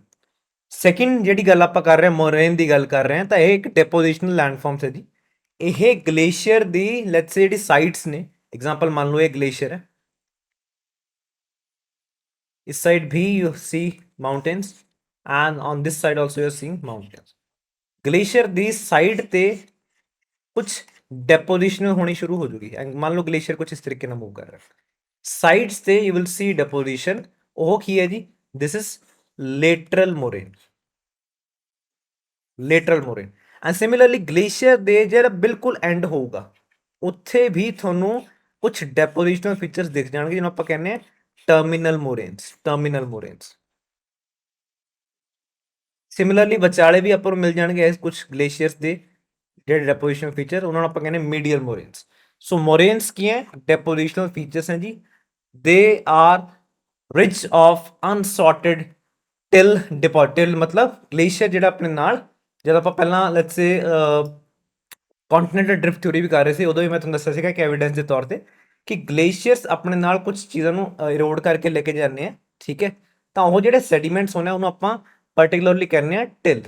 A: Second ਜਿਹੜੀ ਗੱਲ ਆਪਾਂ ਕਰ ਰਹੇ ਹਾਂ, ਮੋਰੇਨ ਦੀ ਗੱਲ ਕਰ ਰਹੇ ਹਾਂ, ਤਾਂ ਇਹ ਇੱਕ ਡਿਪੋਜੀਸ਼ਨਲ ਲੈਂਡਫਾਰਮਸ ਹੈ ਜੀ। ਇਹ ਗਲੇਸ਼ੀਅਰ ਦੀ ਲੈਟਸ ਸੇ ਜਿਹੜੀ ਸਾਈਡਸ ਨੇ, ਐਗਜ਼ਾਮਪਲ ਮੰਨ ਲਓ ਇਹ ਗਲੇਸ਼ੀਅਰ ਹੈ, ਇਸ side we you see mountains and on this side also you are seeing mountains. Glacier ਦੀ ਸਾਈਡ ਤੇ ਕੁਝ ਡੈਪੋਜੀਸ਼ਨ ਹੋਣੀ ਸ਼ੁਰੂ ਹੋ ਜੂਗੀ, ਮੰਨ ਲਓ ਗਲੇਸ਼ੀਅਰ ਕੁਝ ਇਸ ਤਰੀਕੇ ਨਾਲ ਮੂਵ ਕਰ ਰਿਹਾ, ਸਾਈਡਸ ਤੇ ਯੂ ਵਿਲ ਸੀ ਡੈਪੋਜੀਸ਼ਨ, ਉਹ ਕੀ ਹੈ ਜੀ, this is lateral moraine, lateral moraine. And similarly glacier ਦੇ ਜਿਹੜਾ ਬਿਲਕੁਲ ਐਂਡ ਹੋਊਗਾ ਉੱਥੇ ਵੀ ਤੁਹਾਨੂੰ ਕੁਝ ਡੈਪੋਜੀਸ਼ਨਲ ਫੀਚਰਸ ਦਿਖ ਜਾਣਗੇ ਜਿਹਨੂੰ ਆਪਾਂ ਕਹਿੰਦੇ ਆ ਟਰਮੀਨਲ ਮੋਰੇਨਸ, ਟਰਮੀਨਲ ਮੋਰੇਨਸ। ਸਿਮਿਲਰਲੀ ਵਿਚਾਲੇ ਵੀ ਆਪਾਂ ਨੂੰ ਮਿਲ ਜਾਣਗੇ ਇਸ ਕੁਝ ਗਲੇਸ਼ੀਅਰਸ ਦੇ ਜਿਹੜੇ ਡੈਪੋਜੀਸ਼ਨ ਫੀਚਰ, ਉਹਨਾਂ ਨੂੰ ਆਪਾਂ ਕਹਿੰਦੇ ਮੀਡੀਅਲ ਮੋਰੇਨਸ। ਸੋ ਮੋਰੇਨਸ ਕੀ ਹੈ, ਡੈਪੋਜੀਸ਼ਨਲ ਫੀਚਰਸ हैं जी, they are rich of unsorted till deposit, मतलब ਗਲੇਸ਼ੀਅਰ ਜਿਹੜਾ ਆਪਣੇ ਨਾਲ, ਜਦੋਂ ਆਪਾਂ ਪਹਿਲਾਂ let's say continental drift theory ਵੀ ਕਰ ਰਹੇ ਸੀ, ਉਦੋਂ ਵੀ ਮੈਂ ਤੁਹਾਨੂੰ ਦੱਸਿਆ ਸੀਗਾ ਕਿ ਐਵੀਡੈਂਸ ਦੇ ਤੌਰ ਤੇ ਕਿ ਗਲੇਸ਼ੀਅਰਸ ਆਪਣੇ ਨਾਲ ਕੁਝ ਚੀਜ਼ਾਂ ਨੂੰ ਇਰੋਡ ਕਰਕੇ ਲੈ ਕੇ ਜਾਂਦੇ ਆ, ਠੀਕ ਹੈ, ਤਾਂ ਉਹ ਜਿਹੜੇ ਸੈਡੀਮੈਂਟਸ ਹੋਣੇ ਉਹਨੂੰ ਆਪਾਂ particularly ਕਹਿੰਦੇ ਆ till.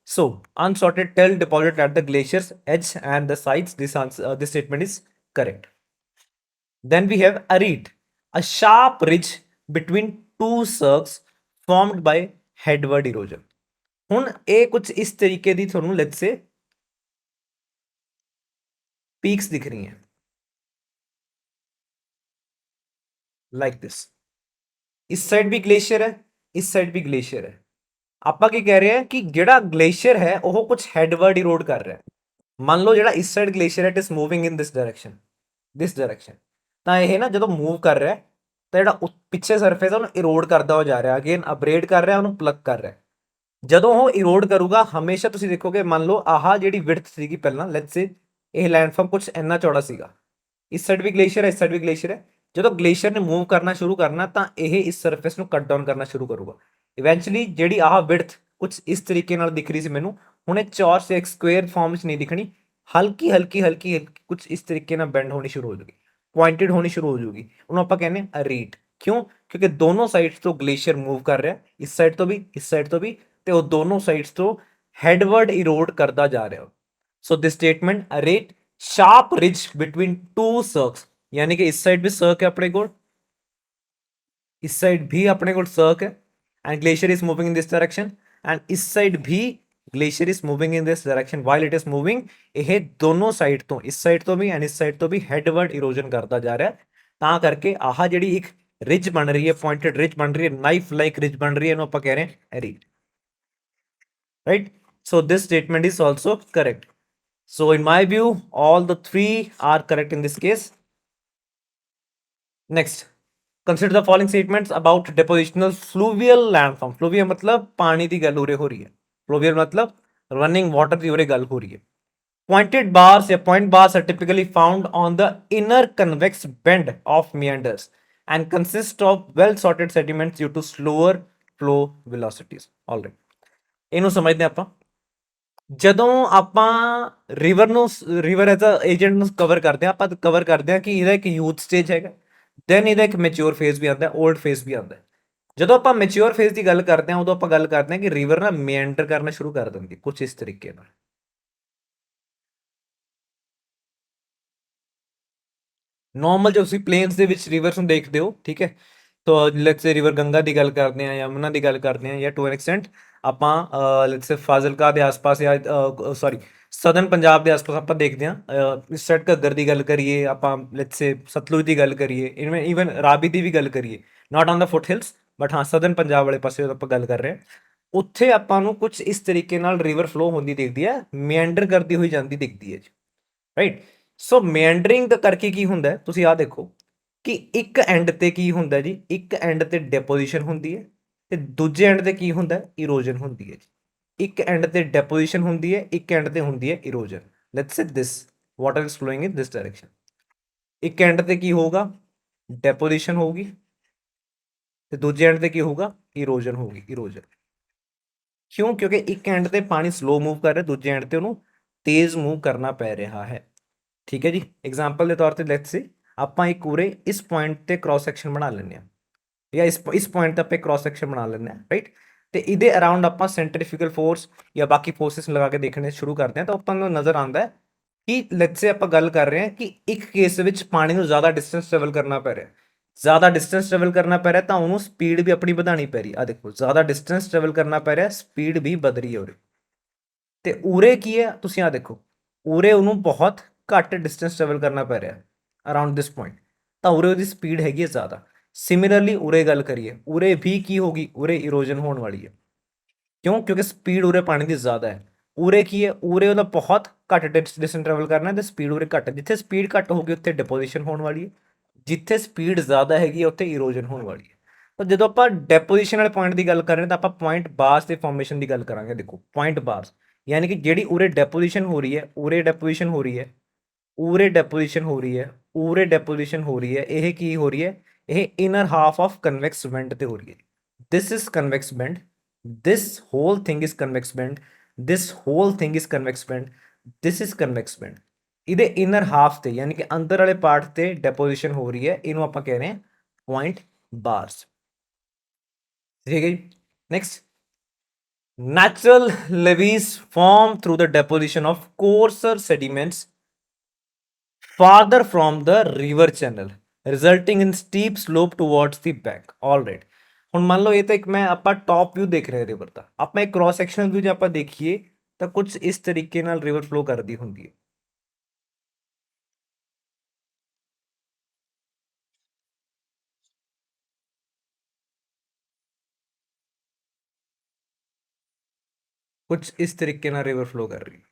A: So unsorted till deposit at the glacier's edge and the sides, this statement is correct. Then we have arete, a sharp ridge between two cirques formed by headward erosion. ਹੁਣ ਇਹ ਕੁਝ ਇਸ ਤਰੀਕੇ ਦੀ ਤੁਹਾਨੂੰ let's say peaks ਦਿਖ ਰਹੀ हैं like this, इस साइड भी ग्लेशियर है, इस साइड भी ग्लेशियर है। ਆਪਾਂ ਕੀ ਕਹਿ ਰਹੇ ਹਾਂ ਕਿ ਜਿਹੜਾ ਗਲੇਸ਼ੀਅਰ ਹੈ ਉਹ ਕੁਝ ਹੈਡਵਰਡ ਇਰੋਡ ਕਰ ਰਿਹਾ ਹੈ, ਮੰਨ ਲਓ ਜਿਹੜਾ ਇਸ side glacier it is moving in this direction ਤਾਂ ਇਹ ਨਾ ਜਦੋਂ ਮੂਵ ਕਰ ਰਿਹਾ ਤਾਂ ਜਿਹੜਾ ਪਿੱਛੇ ਸਰਫੇਸ ਆ ਉਹਨੂੰ ਇਰੋਡ ਕਰਦਾ ਹੋ ਜਾ ਰਿਹਾ, ਅਗੇਨ ਅਪਗ੍ਰੇਡ ਕਰ ਰਿਹਾ, ਉਹਨੂੰ ਪਲਗ ਕਰ ਰਿਹਾ। ਜਦੋਂ ਉਹ ਇਰੋਡ ਕਰੂਗਾ ਹਮੇਸ਼ਾ ਤੁਸੀਂ ਦੇਖੋਗੇ, ਮੰਨ ਲਓ ਆਹ ਜਿਹੜੀ ਵਿਡਥ ਸੀਗੀ ਪਹਿਲਾਂ, ਲੈਟਸ ਸੇ ਇਹ ਲੈਂਡਫਾਰਮ ਕੁਝ ਇੰਨਾ ਚੌੜਾ ਸੀਗਾ, ਇਸ ਸਾਈਡ ਵੀ ਗਲੇਸ਼ੀਅਰ ਹੈ, ਇਸ ਸਾਈਡ ਵੀ ਗਲੇਸ਼ੀਅਰ ਹੈ। ਜਦੋਂ ਗਲੇਸ਼ੀਅਰ ਨੇ ਮੂਵ ਕਰਨਾ ਸ਼ੁਰੂ ਕਰਨਾ ਤਾਂ ਇਹ ਇਸ ਸਰਫੇਸ ਨੂੰ ਕੱਟ ਡਾਊਨ ਕਰਨਾ ਸ਼ੁਰੂ ਕਰੂਗਾ। ਇਵੈਂਚੁਅਲੀ ਜਿਹੜੀ ਆਹ ਵਿਡਥ ਕੁਝ ਇਸ ਤਰੀਕੇ ਨਾਲ ਦਿਖ ਰਹੀ ਸੀ ਮੈਨੂੰ, ਹੁਣ ਇਹ ਚੌਰਸ ਇੱਕ ਸਕੁਅਰ ਫਾਰਮ 'ਚ ਨਹੀਂ ਦਿਖਣੀ, ਹਲਕੀ ਹਲਕੀ ਹਲਕੀ ਕੁਝ ਇਸ ਤਰੀਕੇ ਨਾਲ ਬੈਂਡ ਹੋਣੀ ਸ਼ੁਰੂ ਹੋ ਜਾਊਗੀ, ਪੁਆਇੰਟਡ ਹੋਣੀ ਸ਼ੁਰੂ ਹੋ ਜਾਊਗੀ। ਉਹਨੂੰ ਆਪਾਂ ਕਹਿੰਦੇ ਆ ਰੀਟ। ਕਿਉਂ? ਕਿਉਂਕਿ ਦੋਨੋਂ ਸਾਈਡਸ ਤੋਂ ਗਲੇਸ਼ੀਅਰ ਮੂਵ ਕਰ ਰਿਹਾ, ਇਸ ਸਾਈਡ ਤੋਂ ਵੀ, ਇਸ ਸਾਈਡ ਤੋਂ ਵੀ, ਤੇ ਉਹ ਦੋਨੋਂ ਸਾਈਡਸ ਤੋਂ ਹੈਡਵਰਡ ਇਰੋਡ ਕਰਦਾ ਜਾ ਰਿਹਾ। ਸੋ ਦਿਸ ਸਟੇਟਮੈਂਟ ਰੇਟ ਸ਼ਾਰਪ ਰਿਜ ਬਿਟਵੀਨ ਟੂ ਸਰਕਸ, यानी कि इस साइड भी सर्क है अपने को, इस साइड भी अपने को सर्क है, and glacier is moving in this direction, and इस साइड भी glacier is moving in this direction while it is moving. ਇਹ ਦੋਨੋਂ ਸਾਈਡ ਤੋਂ, ਇਸ ਸਾਈਡ ਤੋਂ ਵੀ ਐਂਡ ਇਸ ਸਾਈਡ ਤੋਂ ਵੀ ਹੈਡਵਰਡ ਇਰੋਜਨ ਕਰਦਾ ਜਾ ਰਿਹਾ, ਤਾਂ ਕਰਕੇ ਆਹ ਜਿਹੜੀ ਇੱਕ ਰਿਜ ਬਣ ਰਹੀ ਹੈ, ਪੁਆਇੰਟਡ ਰਿਜ ਬਣ ਰਹੀ ਹੈ, ਨਾਈਫ ਲਾਈਕ ਰਿਜ ਬਣ ਰਹੀ ਹੈ, ਇਹਨੂੰ ਆਪਾਂ ਕਹਿ ਰਹੇ ਹਾਂ read, right? So this statement is also correct. So in my view all the three are correct in this case. Next, consider the following statements about depositional fluvial landform. Fluvial मतलब पानी की गल उरे हो रही है, fluvial मतलब running water की उरे गल हो रही है। Pointed bars या point bars are typically found on the inner convex bend of meanders and consist of well sorted sediments due to slower flow velocities. All right, ਇਹਨੂੰ ਸਮਝਦੇ ਆਪਾਂ। ਜਦੋਂ ਆਪਾਂ ਰਿਵਰ ਐਜ਼ ਅ ਏਜੰਟ ਨੂੰ cover ਕਰਦੇ ਹਾਂ, ਆਪਾਂ ਕਵਰ ਕਰਦੇ ਹਾਂ ਕਿ ਇਹਦਾ ਇੱਕ ਯੂਥ ਸਟੇਜ ਹੈਗਾ, ਦੈਨ ਇਹਦਾ ਇੱਕ ਮੈਚੁਰ ਫੇਜ਼ ਵੀ ਆਉਂਦਾ, 올ਡ ਫੇਜ਼ ਵੀ ਆਉਂਦਾ। ਜਦੋਂ ਆਪਾਂ ਮੈਚੁਰ ਫੇਜ਼ ਦੀ ਗੱਲ ਕਰਦੇ ਹਾਂ ਉਦੋਂ ਆਪਾਂ ਗੱਲ ਕਰਦੇ ਹਾਂ ਕਿ ਰਿਵਰ ਨਾ ਮੇਐਂਡਰ ਕਰਨਾ ਸ਼ੁਰੂ ਕਰ ਦਿੰਦੀ ਕੁਝ ਇਸ ਤਰੀਕੇ ਨਾਲ। ਨੋਰਮਲ ਜੋ ਤੁਸੀਂ ਪਲੇਨਸ ਦੇ ਵਿੱਚ ਰਿਵਰਸ ਨੂੰ ਦੇਖਦੇ ਹੋ, ਠੀਕ ਹੈ, ਤਾਂ ਲੈਟਸ ਸੇ ਰਿਵਰ ਗੰਗਾ ਦੀ ਗੱਲ ਕਰਦੇ ਹਾਂ, ਯਮੁਨਾ ਦੀ ਗੱਲ ਕਰਦੇ ਹਾਂ, ਜਾਂ ਟੂ ਐਨ ਐਕਸਟੈਂਟ ਆਪਾਂ ਲੈਟਸ ਸੇ ਫਾਜ਼ਿਲਕਾ ਦੇ ਆਸ-ਪਾਸ ਜਾਂ ਸੌਰੀ ਸਦਰਨ ਪੰਜਾਬ ਦੇ ਆਸ-ਪਾਸ ਆਪਾਂ ਦੇਖਦੇ ਹਾਂ, ਇਸ ਸਾਈਡ ਘੱਗਰ ਦੀ ਗੱਲ ਕਰੀਏ ਆਪਾਂ, ਲੈਟਸ ਸੇ ਸਤਲੁਜ ਦੀ ਗੱਲ ਕਰੀਏ, ਇਵਨ ਰਾਵੀ ਦੀ ਵੀ ਗੱਲ ਕਰੀਏ, not on the foot hills but ਹਾਂ ਸਦਰਨ ਪੰਜਾਬ ਵਾਲੇ ਪਾਸੇ ਆਪਾਂ ਗੱਲ ਕਰ ਰਹੇ ਹਾਂ, ਉੱਥੇ ਆਪਾਂ ਨੂੰ ਕੁਝ ਇਸ ਤਰੀਕੇ ਨਾਲ ਰਿਵਰ ਫਲੋ ਹੁੰਦੀ ਦਿਖਦੀ ਹੈ, ਮੇਐਂਡਰ ਕਰਦੀ ਹੋਈ ਜਾਂਦੀ ਦਿਖਦੀ ਹੈ ਜੀ, ਰਾਈਟ। ਸੋ ਮੇਐਂਡਰਿੰਗ ਦਾ ਕਰਕੇ ਕੀ ਹੁੰਦਾ, ਤੁਸੀਂ ਆਹ ਦੇਖੋ ਕਿ ਇੱਕ ਐਂਡ ਤੇ ਕੀ ਹੁੰਦਾ ਜੀ, ਇੱਕ ਐਂਡ ਤੇ ਡੈਪੋਜੀਸ਼ਨ ਹੁੰਦੀ ਹੈ ਤੇ ਦੂਜੇ ਐਂਡ ਤੇ ਕੀ ਹੁੰਦਾ, ਇਰੋਜਨ ਹੁੰਦੀ ਹੈ ਜੀ। ਇੱਕ ਐਂਡ ਤੇ ਡੈਪੋਜੀਸ਼ਨ ਹੁੰਦੀ ਹੈ, ਇੱਕ ਐਂਡ ਤੇ ਹੁੰਦੀ ਹੈ erosion. Let's say this water is flowing in this direction, ਇੱਕ ਐਂਡ ਤੇ ਕੀ ਹੋਊਗਾ, ਡੈਪੋਜੀਸ਼ਨ ਹੋਊਗੀ, ਤੇ ਦੂਜੇ ਐਂਡ ਤੇ ਕੀ ਹੋਊਗਾ, ਇਰੋਜਨ ਹੋਊਗੀ, ਇਰੋਜਨ। ਕਿਉਂ? ਕਿਉਂਕਿ ਇੱਕ ਐਂਡ ਤੇ ਪਾਣੀ ਸਲੋ ਮੂਵ ਕਰ ਰਿਹਾ, ਦੂਜੇ ਐਂਡ ਤੇ ਉਹਨੂੰ ਤੇਜ਼ ਮੂਵ ਕਰਨਾ ਪੈ ਰਿਹਾ ਹੈ, ਠੀਕ ਹੈ ਜੀ। ਐਗਜ਼ਾਮਪਲ ਦੇ ਤੌਰ ਤੇ ਲੈਟਸ ਸੇ ਆਪਾਂ ਇੱਕ ਉਰੇ ਇਸ ਪੁਆਇੰਟ ਤੇ ਕ੍ਰਾਸ ਸੈਕਸ਼ਨ ਬਣਾ ਲੈਂਦੇ ਹਾਂ, ਜਾਂ ਇਸ ਪੁਆਇੰਟ ਤੇ ਆਪਾਂ ਕ੍ਰਾਸ ਸੈਕਸ਼ਨ ਬਣਾ ਲੈਂਦੇ ਹਾਂ, ਰਾਈਟ। ਤੇ ਇਹਦੇ ਅਰਾਊਂਡ ਆਪਾਂ ਸੈਂਟਰੀਫਿਊਗਲ ਫੋਰਸ ਜਾਂ ਬਾਕੀ ਫੋਰਸਿਸ ਲਗਾ ਕੇ ਦੇਖਣੇ ਸ਼ੁਰੂ ਕਰਦੇ ਹਾਂ, ਤਾਂ ਆਪਾਂ ਨੂੰ ਨਜ਼ਰ ਆਉਂਦਾ ਹੈ ਕਿ ਲੈਟਸ ਸੇ ਆਪਾਂ ਗੱਲ ਕਰ ਰਹੇ ਹਾਂ ਕਿ ਇੱਕ ਕੇਸ ਵਿੱਚ ਪਾਣੀ ਨੂੰ ਜ਼ਿਆਦਾ ਡਿਸਟੈਂਸ ਟਰੈਵਲ ਕਰਨਾ ਪੈ ਰਿਹਾ, ਜ਼ਿਆਦਾ ਡਿਸਟੈਂਸ ਟਰੈਵਲ ਕਰਨਾ ਪੈ ਰਿਹਾ ਤਾਂ ਉਹਨੂੰ ਸਪੀਡ ਵੀ ਆਪਣੀ ਵਧਾਉਣੀ ਪੈ ਰਹੀ। ਆ ਦੇਖੋ, ਜ਼ਿਆਦਾ ਡਿਸਟੈਂਸ ਟਰੈਵਲ ਕਰਨਾ ਪੈ ਰਿਹਾ, ਸਪੀਡ ਵੀ ਵਧ ਰਹੀ ਹੈ ਉਰੇ। ਤੇ ਉਰੇ ਕੀ ਹੈ, ਤੁਸੀਂ ਆ ਦੇਖੋ, ਉਰੇ ਉਹਨੂੰ ਬਹੁਤ ਘੱਟ ਡਿਸਟੈਂਸ ਟਰੈਵਲ ਕਰਨਾ ਪੈ ਰਿਹਾ ਅਰਾਊਂਡ ਦਿਸ ਪੁਆਇੰਟ, ਤਾਂ ਉਰੇ ਉਹਦੀ ਸਪੀਡ ਹੈਗੀ ਹੈ ਜ਼ਿਆਦਾ। ਸਿਮਿਲਰਲੀ ਉਰੇ ਗੱਲ ਕਰੀਏ, ਉਰੇ ਵੀ ਕੀ ਹੋਗੀ, ਉਰੇ ਇਰੋਜਨ ਹੋਣ ਵਾਲੀ ਹੈ। ਕਿਉਂ? ਕਿਉਂਕਿ ਸਪੀਡ ਉਰੇ ਪਾਣੀ ਦੀ ਜ਼ਿਆਦਾ ਹੈ। ਉਰੇ ਕੀ ਹੈ, ਉਰੇ ਉਹਦਾ ਬਹੁਤ ਘੱਟ ਡਿਸਟੈਂਸ ਟਰੈਵਲ ਕਰਨਾ ਤੇ ਸਪੀਡ ਉਰੇ ਘੱਟ ਹੈ। ਜਿੱਥੇ ਸਪੀਡ ਘੱਟ ਹੋਗੀ ਉੱਥੇ ਡਿਪੋਜੀਸ਼ਨ ਹੋਣ ਵਾਲੀ ਹੈ, ਜਿੱਥੇ ਸਪੀਡ ਜ਼ਿਆਦਾ ਹੈਗੀ ਹੈ ਉੱਥੇ ਇਰੋਜਨ ਹੋਣ ਵਾਲੀ ਹੈ। ਤਾਂ ਜਦੋਂ ਆਪਾਂ ਡੈਪੋਜੀਸ਼ਨ ਵਾਲੇ ਪੁਆਇੰਟ ਦੀ ਗੱਲ ਕਰ ਰਹੇ ਹਾਂ ਤਾਂ ਆਪਾਂ ਪੁਆਇੰਟ ਬਾਰਸ ਦੇ ਫਾਰਮੇਸ਼ਨ ਦੀ ਗੱਲ ਕਰਾਂਗੇ। ਦੇਖੋ ਪੁਆਇੰਟ ਬਾਰਸ ਯਾਨੀ ਕਿ ਜਿਹੜੀ ਉਰੇ ਡੈਪੋਜੀਸ਼ਨ ਹੋ ਰਹੀ ਹੈ, ਉਰੇ ਡੈਪੋਜੀਸ਼ਨ ਹੋ ਰਹੀ ਹੈ, ਉਰੇ ਡੈਪੋਜੀਸ਼ਨ ਹੋ ਰਹੀ ਹੈ, ਉਰੇ ਡੈਪੋਜੀਸ਼ਨ ਹੋ ਰਹੀ ਹੈ, ਇਹ ਕੀ ਹੋ ਰਹੀ ਹੈ, ਇਹ inner half of convex bend ਤੇ ਹੋ ਰਹੀ ਹੈ। This is convex bend, this whole thing is convex band, this whole thing is convex band, this is convex band। ਇਹਦੇ ਇਨਰ ਹਾਫ ਤੇ ਯਾਨੀ ਕਿ ਅੰਦਰ ਵਾਲੇ ਪਾਰਟ ਤੇ ਡੈਪੋਜੀਸ਼ਨ ਹੋ ਰਹੀ ਹੈ, ਇਹਨੂੰ ਆਪਾਂ ਕਹਿ ਰਹੇ ਹਾਂ ਪੁਆਇੰਟ ਬਾਰਸ, ਠੀਕ ਹੈ ਜੀ। Next, natural levees form through the deposition of coarser sediments farther from the river channel resulting in steep slope towards the bank। all right, ਹੁਣ ਮੰਨ ਲਓ ਇਹ ਤਾਂ ਇੱਕ ਮੈਂ ਆਪਾਂ ਟੌਪ ਵਿਊ ਦੇਖ ਰਹੇ ਰਿਵਰ ਦਾ, ਆਪਾਂ ਇੱਕ ਕ੍ਰਾਸ ਸੈਕਸ਼ਨਲ ਵਿਊ ਜੇ ਆਪਾਂ ਦੇਖੀਏ ਤਾਂ ਕੁਝ ਇਸ ਤਰੀਕੇ ਨਾਲ ਰਿਵਰ ਫਲੋ ਕਰਦੀ ਹੁੰਦੀ ਹੈ। ਕੁਝ ਇਸ ਤਰੀਕੇ ਨਾਲ ਰਿਵਰ ਫਲੋ ਕਰ ਰਹੀ ਹੈ।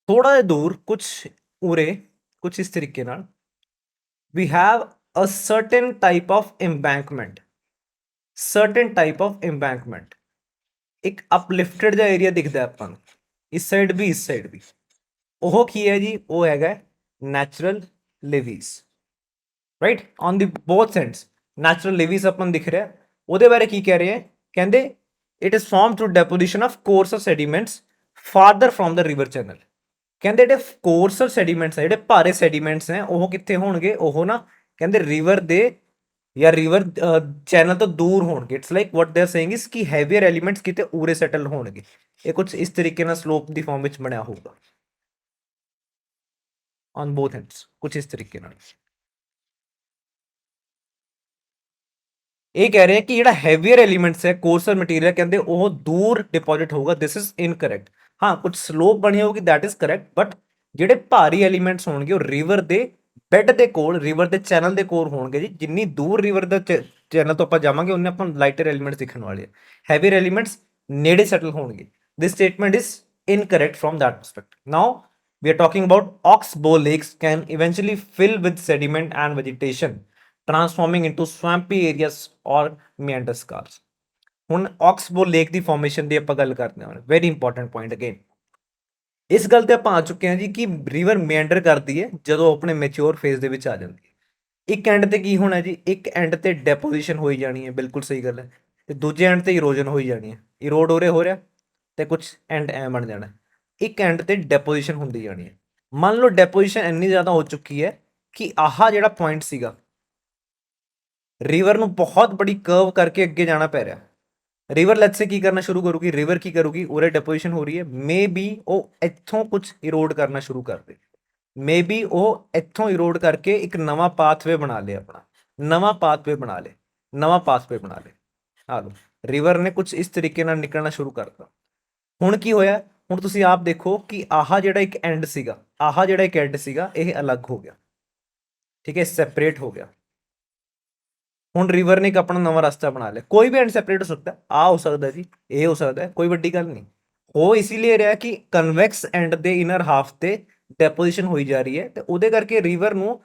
A: ਥੋੜਾ ਜਿਹਾ ਦੂਰ ਕੁਝ ਉਰੇ ਕੁਝ ਇਸ ਤਰੀਕੇ ਨਾਲ we have a certain type of embankment, certain type of embankment, ਇੱਕ ਅਪਲਿਫਟਡ ਜਿਹਾ ਏਰੀਆ ਦਿਖਦਾ ਆਪਾਂ ਨੂੰ, ਇਸ ਸਾਈਡ ਵੀ ਇਸ ਸਾਈਡ ਵੀ। ਉਹ ਕੀ ਹੈ ਜੀ? ਉਹ ਹੈਗਾ natural levees, right, on the both sides natural levees ਆਪਾਂ ਨੂੰ ਦਿਖ ਰਿਹਾ। ਉਹਦੇ ਬਾਰੇ ਕੀ ਕਹਿ ਰਹੇ ਹੈ? ਕਹਿੰਦੇ it is form through deposition of coarser sediments farther from the river channel. ਕਹਿੰਦੇ ਜਿਹੜੇ ਕੋਰਸਰ ਸੈਡੀਮੈਂਟਸ ਹੈ, ਜਿਹੜੇ ਭਾਰੇ ਸੈਡੀਮੈਂਟਸ ਹੈ, ਉਹ ਕਿੱਥੇ ਹੋਣਗੇ? ਉਹ ਨਾ ਕਹਿੰਦੇ ਰਿਵਰ ਦੇ ਜਾਂ ਰਿਵਰ ਚੈਨਲ ਤੋਂ ਦੂਰ ਹੋਣਗੇ। It's like what they are saying is ਕਿ ਹੈਵੀਅਰ ਐਲੀਮੈਂਟਸ ਕਿਤੇ ਉਰੇ ਸੈਟਲ ਹੋਣਗੇ। ਇਹ ਕੁਝ ਇਸ ਤਰੀਕੇ ਨਾਲ ਸਲੋਪ ਦੀ ਫਾਰਮ ਵਿੱਚ ਬਣਿਆ ਹੋਊਗਾ ਔਨ ਬੋਥ ਐਂਡਸ, ਕੁਝ ਇਸ ਤਰੀਕੇ ਨਾਲ। ਇਹ ਕਹਿ ਰਹੇ ਕਿ ਜਿਹੜਾ ਹੈਵੀਅਰ ਐਲੀਮੈਂਟਸ ਹੈ, ਕੋਰਸਰ ਮਟੀਰੀਅਲ, ਕਹਿੰਦੇ ਉਹ ਦੂਰ ਡਿਪੋਜ਼ਿਟ ਹੋਊਗਾ। ਦਿਸ ਇਜ਼ ਇਨਕਰੈਕਟ। ਹਾਂ, ਕੁਝ ਸਲੋਪ ਬਣੀ ਹੋਊਗੀ, ਦੈਟ ਇਜ਼ ਕਰੈਕਟ, ਬਟ ਜਿਹੜੇ ਭਾਰੀ ਐਲੀਮੈਂਟਸ ਹੋਣਗੇ ਉਹ ਰਿਵਰ ਦੇ ਬੈੱਡ ਦੇ ਕੋਲ, ਰਿਵਰ ਦੇ ਚੈਨਲ ਦੇ ਕੋਲ ਹੋਣਗੇ ਜੀ। ਜਿੰਨੀ ਦੂਰ ਰਿਵਰ ਦਾ ਚੈਨਲ ਤੋਂ ਆਪਾਂ ਜਾਵਾਂਗੇ ਉਹਨੇ ਆਪਾਂ ਲਾਈਟਰ ਐਲੀਮੈਂਟਸ ਦਿਖਣ ਵਾਲੇ ਆ। ਹੈਵੀਅਰ ਐਲੀਮੈਂਟਸ ਨੇੜੇ ਸੈਟਲ ਹੋਣਗੇ। This statement is incorrect from that perspective. Now we are talking about oxbow lakes can eventually fill with sediment and vegetation, transforming into swampy areas or meander scars. ਹੁਣ ਆਕਸਬੋ lake ਦੀ formation ਦੀ ਆਪਾਂ ਗੱਲ ਕਰਦੇ ਹਾਂ। Very important point again. ਇਸ ਗੱਲ ਤੇ ਆਪਾਂ ਆ ਚੁੱਕੇ ਹਾਂ ਜੀ ਕਿ ਰਿਵਰ ਮੇਂਡਰ ਕਰਦੀ ਹੈ ਜਦੋਂ ਆਪਣੇ ਮੈਚੁਰ ਫੇਜ਼ ਦੇ ਵਿੱਚ ਆ ਜਾਂਦੀ ਹੈ। ਇੱਕ ਐਂਡ ਤੇ ਕੀ ਹੋਣਾ ਜੀ? ਇੱਕ ਐਂਡ ਤੇ ਡੈਪੋਜੀਸ਼ਨ ਹੋਈ ਜਾਣੀ ਹੈ, ਬਿਲਕੁਲ ਸਹੀ ਗੱਲ ਹੈ, ਤੇ ਦੂਜੇ ਐਂਡ ਤੇ ਇਰੋਜਨ ਹੋਈ ਜਾਣੀ ਹੈ। ਇਰੋਡ ਉਰੇ ਹੋ ਰਿਹਾ ਤੇ ਕੁਝ ਐਂਡ ਐ ਬਣ ਜਾਣਾ। ਇੱਕ ਐਂਡ ਤੇ ਡੈਪੋਜੀਸ਼ਨ ਹੁੰਦੀ ਜਾਣੀ ਹੈ। ਮੰਨ ਲਓ ਡੈਪੋਜੀਸ਼ਨ ਇੰਨੀ ਜ਼ਿਆਦਾ ਹੋ ਚੁੱਕੀ ਹੈ ਕਿ ਆਹ ਜਿਹੜਾ ਪੁਆਇੰਟ ਸੀਗਾ, ਰਿਵਰ ਨੂੰ ਬਹੁਤ ਬੜੀ ਕਰਵ ਕਰਕੇ ਅੱਗੇ ਜਾਣਾ ਪੈ ਰਿਹਾ। ਰਿਵਰ ਲੈਟਸ ਸੇ ਕੀ ਕਰਨਾ ਸ਼ੁਰੂ ਕਰੂਗੀ? ਰਿਵਰ ਕੀ ਕਰੂਗੀ? ਉਰੇ ਡੈਪੋਜੀਸ਼ਨ ਹੋ ਰਹੀ ਹੈ, ਮੇ ਬੀ ਉਹ ਇੱਥੋਂ ਕੁਝ ਇਰੋਡ ਕਰਨਾ ਸ਼ੁਰੂ ਕਰ ਦੇ। ਮੇ ਬੀ ਉਹ ਇੱਥੋਂ ਇਰੋਡ ਕਰਕੇ ਇੱਕ ਨਵਾਂ ਪਾਥਵੇ ਬਣਾ ਲੇ, ਆਪਣਾ ਨਵਾਂ ਪਾਥਵੇ ਬਣਾ ਲੇ, ਨਵਾਂ ਪਾਥਵੇ ਬਣਾ ਲੇ। ਆ ਲਓ, ਰਿਵਰ ਨੇ ਕੁਝ ਇਸ ਤਰੀਕੇ ਨਾਲ ਨਿਕਲਣਾ ਸ਼ੁਰੂ ਕਰਤਾ। ਹੁਣ ਕੀ ਹੋਇਆ? ਹੁਣ ਤੁਸੀਂ ਆਪ ਦੇਖੋ ਕਿ ਆਹ ਜਿਹੜਾ ਇੱਕ ਐਂਡ ਸੀਗਾ, ਆਹ ਜਿਹੜਾ ਇੱਕ ਐਂਡ ਸੀਗਾ, ਇਹ ਅਲੱਗ ਹੋ ਗਿਆ, ਠੀਕ ਹੈ, ਸੈਪਰੇਟ ਹੋ ਗਿਆ। ਹੁਣ ਰਿਵਰ ਨੇ ਇੱਕ ਆਪਣਾ ਨਵਾਂ ਰਸਤਾ ਬਣਾ ਲਿਆ। ਕੋਈ ਵੀ ਐਂਡ ਸੈਪਰੇਟ ਹੋ ਸਕਦਾ, ਆ ਹੋ ਸਕਦਾ ਜੀ, ਇਹ ਹੋ ਸਕਦਾ, ਕੋਈ ਵੱਡੀ ਗੱਲ ਨਹੀਂ। ਹੋ ਇਸੀलिए ਰਿਹਾ ਕਿ ਕਨਵੈਕਸ ਐਂਡ ਦੇ ਇਨਰ ਹਾਫ ਤੇ ਡੈਪੋਜੀਸ਼ਨ ਹੋਈ ਜਾ ਰਹੀ ਹੈ, ਤੇ ਉਹਦੇ ਕਰਕੇ ਰਿਵਰ ਨੂੰ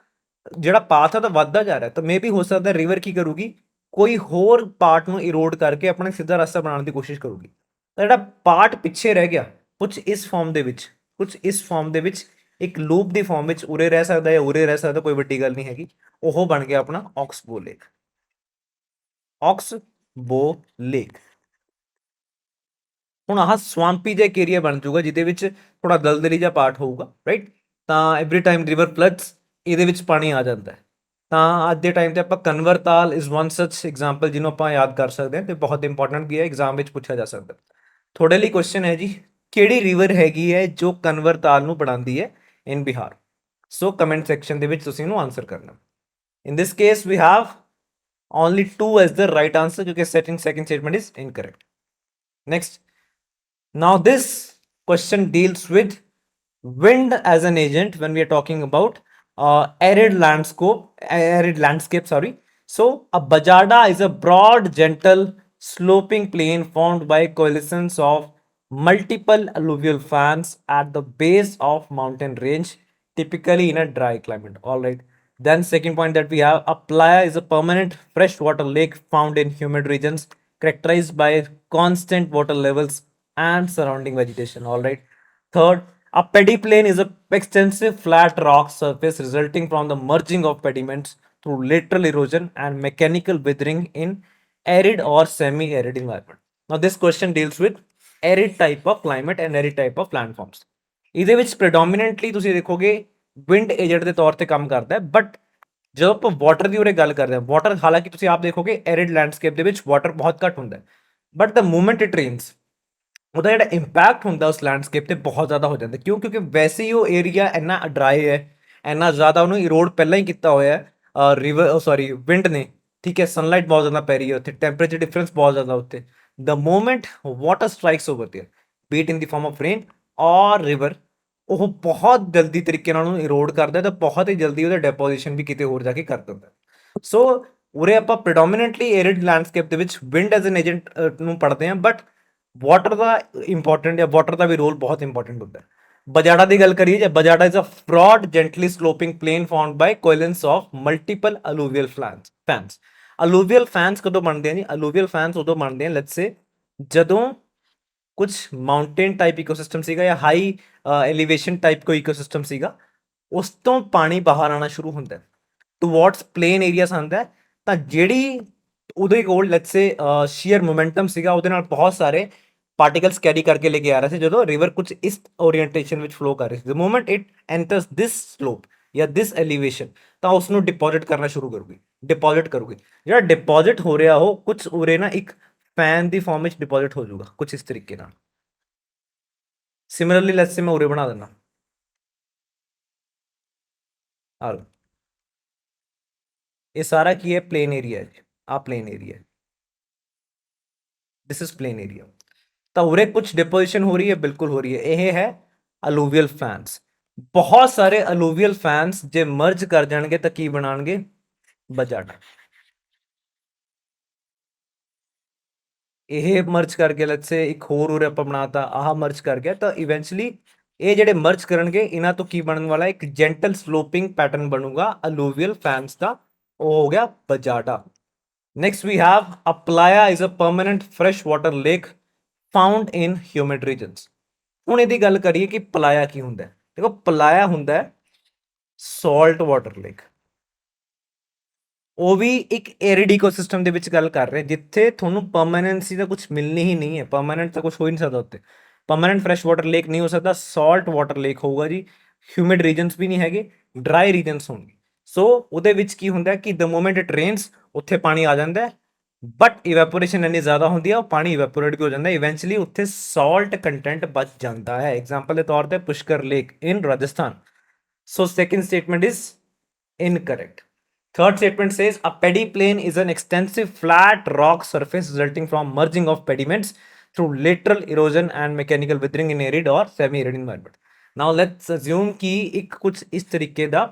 A: ਜਿਹੜਾ ਪਾਥ ਹੈ ਤਾਂ ਵੱਧਦਾ ਜਾ ਰਿਹਾ। ਤਾਂ ਮੇ ਵੀ ਹੋ ਸਕਦਾ ਰਿਵਰ ਕੀ ਕਰੂਗੀ? ਕੋਈ ਹੋਰ ਪਾਰਟ ਨੂੰ ਇਰੋਡ ਕਰਕੇ ਆਪਣਾ ਸਿੱਧਾ ਰਸਤਾ ਬਣਾਉਣ ਦੀ ਕੋਸ਼ਿਸ਼ ਕਰੂਗੀ। ਤਾਂ ਜਿਹੜਾ ਪਾਰਟ ਪਿੱਛੇ ਰਹਿ ਗਿਆ, ਕੁਝ ਇਸ ਫਾਰਮ ਦੇ ਵਿੱਚ, ਕੁਝ ਇਸ ਫਾਰਮ ਦੇ ਵਿੱਚ, ਇੱਕ ਲੂਪ ਦੀ ਫਾਰਮ ਵਿੱਚ ਉਰੇ ਰਹਿ ਸਕਦਾ ਜਾਂ ਉਰੇ ਰਹਿ ਸਕਦਾ, ਕੋਈ ਵੱਡੀ ਗੱਲ ਨਹੀਂ ਹੈਗੀ। ਉਹ ਬਣ ਗਿਆ ਆਪਣਾ ਆਕਸਬੋ ਲੇਕ। ਆਕਸਬੋ ਲੇਕ ਹੁਣ ਆਹ ਸਵਾਂਪੀ ਜਿਹਾ ਇੱਕ ਏਰੀਆ ਬਣ ਜਾਊਗਾ ਜਿਹਦੇ ਵਿੱਚ ਥੋੜਾ ਦਲਦਲੀ ਜਿਹਾ ਪਾਰਟ ਹੋਊਗਾ, ਰਾਈਟ। ਤਾਂ ਐਵਰੀ ਟਾਈਮ ਰਿਵਰ ਫਲੱਡਸ ਇਹਦੇ ਵਿੱਚ ਪਾਣੀ ਆ ਜਾਂਦਾ ਹੈ। ਤਾਂ ਅੱਜ ਦੇ ਟਾਈਮ ਤੇ ਆਪਾਂ ਕਨਵਰਤਾਲ ਇਜ਼ ਵਨ ਸੱਚ ਐਗਜ਼ਾਮਪਲ ਜਿਹਨੂੰ ਆਪਾਂ ਯਾਦ ਕਰ ਸਕਦੇ ਹਾਂ, ਤੇ ਬਹੁਤ ਇੰਪੋਰਟੈਂਟ ਵੀ ਹੈ, ਐਗਜ਼ਾਮ ਵਿੱਚ ਪੁੱਛਿਆ ਜਾ ਸਕਦਾ। ਤੁਹਾਡੇ ਲਈ ਕੁਐਸਚਨ ਹੈ ਜੀ, ਕਿਹੜੀ ਰਿਵਰ ਹੈਗੀ ਹੈ ਜੋ ਕਨਵਰਤਾਲ ਨੂੰ ਬਣਾਉਂਦੀ ਹੈ in Bihar? So comment section ਦੇ ਵਿੱਚ ਤੁਸੀਂ ਇਹਨੂੰ ਆਨਸਰ ਕਰਨਾ। In this case we have only 2 as the right answer because second statement is incorrect. Next, now this question deals with wind as an agent when we are talking about arid landscape, sorry. So a bajada is a broad, gentle, sloping plain formed by coalescence of multiple alluvial fans at the base of mountain range, typically in a dry climate. All right. Then second point that we have, a playa is a permanent freshwater lake found in humid regions characterized by constant water levels and surrounding vegetation. All right. Third, a pediplane is a extensive flat rock surface resulting from the merging of pediments through lateral erosion and mechanical withering in arid or semi-arid environment. Now this question deals with arid type of climate and arid type of landforms. ਇਹਦੇ ਵਿੱਚ predominantly ਤੁਸੀਂ ਦੇਖੋਗੇ wind agent ਦੇ ਤੌਰ ਤੇ ਕੰਮ ਕਰਦਾ ਹੈ, ਬਟ ਜਦੋਂ ਆਪਾਂ ਵਾਟਰ ਦੀ ਉਰੇ ਗੱਲ ਕਰਦੇ ਹਾਂ, ਵਾਟਰ ਹਾਲਾਂਕਿ ਤੁਸੀਂ ਆਪ ਦੇਖੋਗੇ ਐਰਿਡ ਲੈਂਡਸਕੇਪ ਦੇ ਵਿੱਚ ਵਾਟਰ ਬਹੁਤ ਘੱਟ ਹੁੰਦਾ ਹੈ, but the moment it rains ਉਹਦਾ ਜਿਹੜਾ ਇੰਪੈਕਟ ਹੁੰਦਾ ਉਸ ਲੈਂਡਸਕੇਪ ਤੇ ਬਹੁਤ ਜ਼ਿਆਦਾ ਹੋ ਜਾਂਦਾ। ਕਿਉਂ? ਕਿਉਂਕਿ ਵੈਸੇ ਹੀ ਉਹ ਏਰੀਆ ਇੰਨਾ ਡਰਾਈ ਹੈ, ਇੰਨਾ ਜ਼ਿਆਦਾ ਉਹਨੂੰ ਇਰੋਡ ਪਹਿਲਾਂ ਹੀ ਕੀਤਾ ਹੋਇਆ ਰਿਵਰ ਸੌਰੀ ਵਿੰਡ ਨੇ, ਠੀਕ ਹੈ। ਸਨਲਾਈਟ ਬਹੁਤ ਜ਼ਿਆਦਾ ਪੈ ਰਹੀ ਹੈ ਉੱਥੇ, ਟੈਂਪਰੇਚਰ ਡਿਫਰੈਂਸ ਬਹੁਤ ਜ਼ਿਆਦਾ ਉੱਥੇ। The moment water strikes over there, be it in the form of rain or river, ਉਹ ਬਹੁਤ ਜਲਦੀ ਤਰੀਕੇ ਨਾਲ ਉਹਨੂੰ ਇਰੋਡ ਕਰਦਾ ਤਾਂ ਬਹੁਤ ਹੀ ਜਲਦੀ ਉਹਦਾ ਡੈਪੋਜੀਸ਼ਨ ਵੀ ਕਿਤੇ ਹੋਰ ਜਾ ਕੇ ਕਰ ਦਿੰਦਾ। ਸੋ ਉਰੇ ਆਪਾਂ ਪ੍ਰੀਡੋਮੀਨੈਂਟਲੀ ਐਰਿਡ ਲੈਂਡਸਕੇਪ ਦੇ ਵਿੱਚ ਵਿੰਡ ਐਜ਼ ਐਨ ਏਜੰਟ ਨੂੰ ਪੜ੍ਹਦੇ ਹਾਂ, ਬਟ ਵਾਟਰ ਦਾ ਇੰਪੋਰਟੈਂਟ ਜਾਂ ਵਾਟਰ ਦਾ ਵੀ ਰੋਲ ਬਹੁਤ ਇੰਪੋਰਟੈਂਟ ਹੁੰਦਾ ਹੈ। बजाड़ा की गल करिए जे bajada is a broad gently sloping plain found by coalescence of multiple alluvial fans alluvial fans कदों बनते हैं जी अलूवियल फैंस उदों बनते हैं लेट्स से जदों कुछ माउंटेन टाइप इकोसिस्टम सीगा या हाई एलिवेशन टाइप कोई इकोसिस्टम सीगा उस तो पानी बाहर आना शुरू होंदा है टुवर्ड्स प्लेन एरियास आंदा है ਤਾਂ ਜਿਹੜੀ ਉਹਦੇ ਕੋਲ ਲੈਟਸ ਸੇ ਸ਼ੀਅਰ ਮੋਮੈਂਟਮ ਸੀਗਾ ਉਹਦੇ ਨਾਲ ਬਹੁਤ ਸਾਰੇ ਪਾਰਟੀਕਲਸ ਕੈਰੀ ਕਰਕੇ ਲੈ ਕੇ ਆ ਰਿਹਾ ਸੀ ਜਦੋਂ ਰਿਵਰ ਕੁਝ ਇਸ ਓਰੀਐਂਟੇਸ਼ਨ ਵਿੱਚ ਫਲੋ ਕਰ ਰਹੀ ਸੀ the moment it enters this slope ਜਾਂ ਦਿਸ ਐਲੀਵੇਸ਼ਨ ਤਾਂ ਉਸ ਨੂੰ ਡਿਪੋਜ਼ਿਟ ਕਰਨਾ ਸ਼ੁਰੂ ਕਰੂਗੀ ਡਿਪੋਜ਼ਿਟ ਕਰੂਗੀ ਜਿਹੜਾ ਡਿਪੋਜ਼ਿਟ ਹੋ ਰਿਹਾ ਉਹ ਕੁਝ ਉਰੇ ਨਾ ਇੱਕ ਫੈਨ ਦੀ ਫਾਰਮ ਵਿੱਚ ਡਿਪੋਜ਼ਿਟ ਹੋ ਜਾਊਗਾ ਕੁਝ ਇਸ ਤਰੀਕੇ ਨਾਲ ਸਿਮਿਲਰਲੀ ਲੈਟਸ ਸੇ ਮੈਂ ਉਰੇ ਬਣਾ ਦਿੰਦਾ ਆ ਲਓ ਇਹ ਸਾਰਾ ਕੀ ਹੈ ਪਲੇਨ ਏਰੀਆ ਹੈ ਆ plain area this is plain area तो उरे कुछ डिपोजिशन हो रही है बिल्कुल हो रही है यह है अलूवियल फैंस बहुत सारे अलूवियल फैंस जे मर्ज कर जाएंगे तो की बनाएंगे बजाड़ा ਇਹ ਮਰਜ ਕਰਕੇ ਲੈਟਸ ਸੇ ਇੱਕ ਹੋਰ ਉਰੇ ਆਪਾਂ ਬਣਾਤਾ ਆਹ ਮਰਜ ਕਰ ਗਿਆ ਤਾਂ ਇਵੈਂਚੁਅਲੀ ਇਹ ਜਿਹੜੇ ਮਰਜ ਕਰਨਗੇ ਇਹਨਾਂ ਤੋਂ ਕੀ ਬਣਨ ਵਾਲਾ ਇੱਕ ਜੈਂਟਲ ਸਲੋਪਿੰਗ ਪੈਟਰਨ ਬਣੂਗਾ ਅਲੂਵੀਅਲ ਫੈਨਸ ਦਾ ਉਹ ਹੋ ਗਿਆ bajada next we have a playa is a permanent fresh water lake found in humid regions ਹੁਣ ਇਹਦੀ ਗੱਲ ਕਰੀਏ ਕਿ ਪਲਾਇਆ ਕੀ ਹੁੰਦਾ ਹੈ ਦੇਖੋ ਪਲਾਇਆ ਹੁੰਦਾ ਹੈ ਸਾਲਟ ਵਾਟਰ ਲੇਕ ਉਹ ਵੀ ਇੱਕ ਐਰਿਡ ਇਕੋਸਿਸਟਮ ਦੇ ਵਿੱਚ ਗੱਲ ਕਰ ਰਹੇ ਜਿੱਥੇ ਤੁਹਾਨੂੰ ਪਰਮਾਨੈਂਸੀ ਦਾ ਕੁਝ ਮਿਲਣੀ ਹੀ ਨਹੀਂ ਹੈ ਪਰਮਾਨੈਂਟ ਤਾਂ ਕੁਝ ਹੋ ਹੀ ਨਹੀਂ ਸਕਦਾ ਉੱਤੇ ਪਰਮਾਨੈਂਟ ਫਰੈਸ਼ ਵਾਟਰ ਲੇਕ ਨਹੀਂ ਹੋ ਸਕਦਾ ਸਾਲਟ ਵਾਟਰ ਲੇਕ ਹੋਊਗਾ ਜੀ ਹਿਊਮਿਡ ਰੀਜਨਸ ਵੀ ਨਹੀਂ ਹੈਗੇ ਡਰਾਈ ਰੀਜਨਸ ਹੋਣਗੇ ਸੋ ਉਹਦੇ ਵਿੱਚ ਕੀ ਹੁੰਦਾ ਕਿ ਦ ਮੋਮੈਂਟ ਇਟ ਰੇਨਸ ਉੱਥੇ ਪਾਣੀ ਆ ਜਾਂਦਾ ਬਟ ਇਵੈਪੋਰੇਸ਼ਨ ਇੰਨੀ ਜ਼ਿਆਦਾ ਹੁੰਦੀ ਹੈ ਉਹ ਪਾਣੀ ਇਵੈਪੋਰੇਟ ਵੀ ਹੋ ਜਾਂਦਾ ਇਵੈਂਚੁਅਲੀ ਉੱਥੇ ਸਾਲਟ ਕੰਟੈਂਟ ਬਚ ਜਾਂਦਾ ਹੈ ਐਗਜ਼ਾਮਪਲ ਦੇ ਤੌਰ ਤੇ Pushkar lake in Rajasthan so second statement is incorrect Third statement says a paddy plain is an extensive flat rock surface resulting from merging of pediments through lateral erosion and mechanical withering in arid or semi-arid environment. Now let's assume कि एक कुछ इस तरीके दा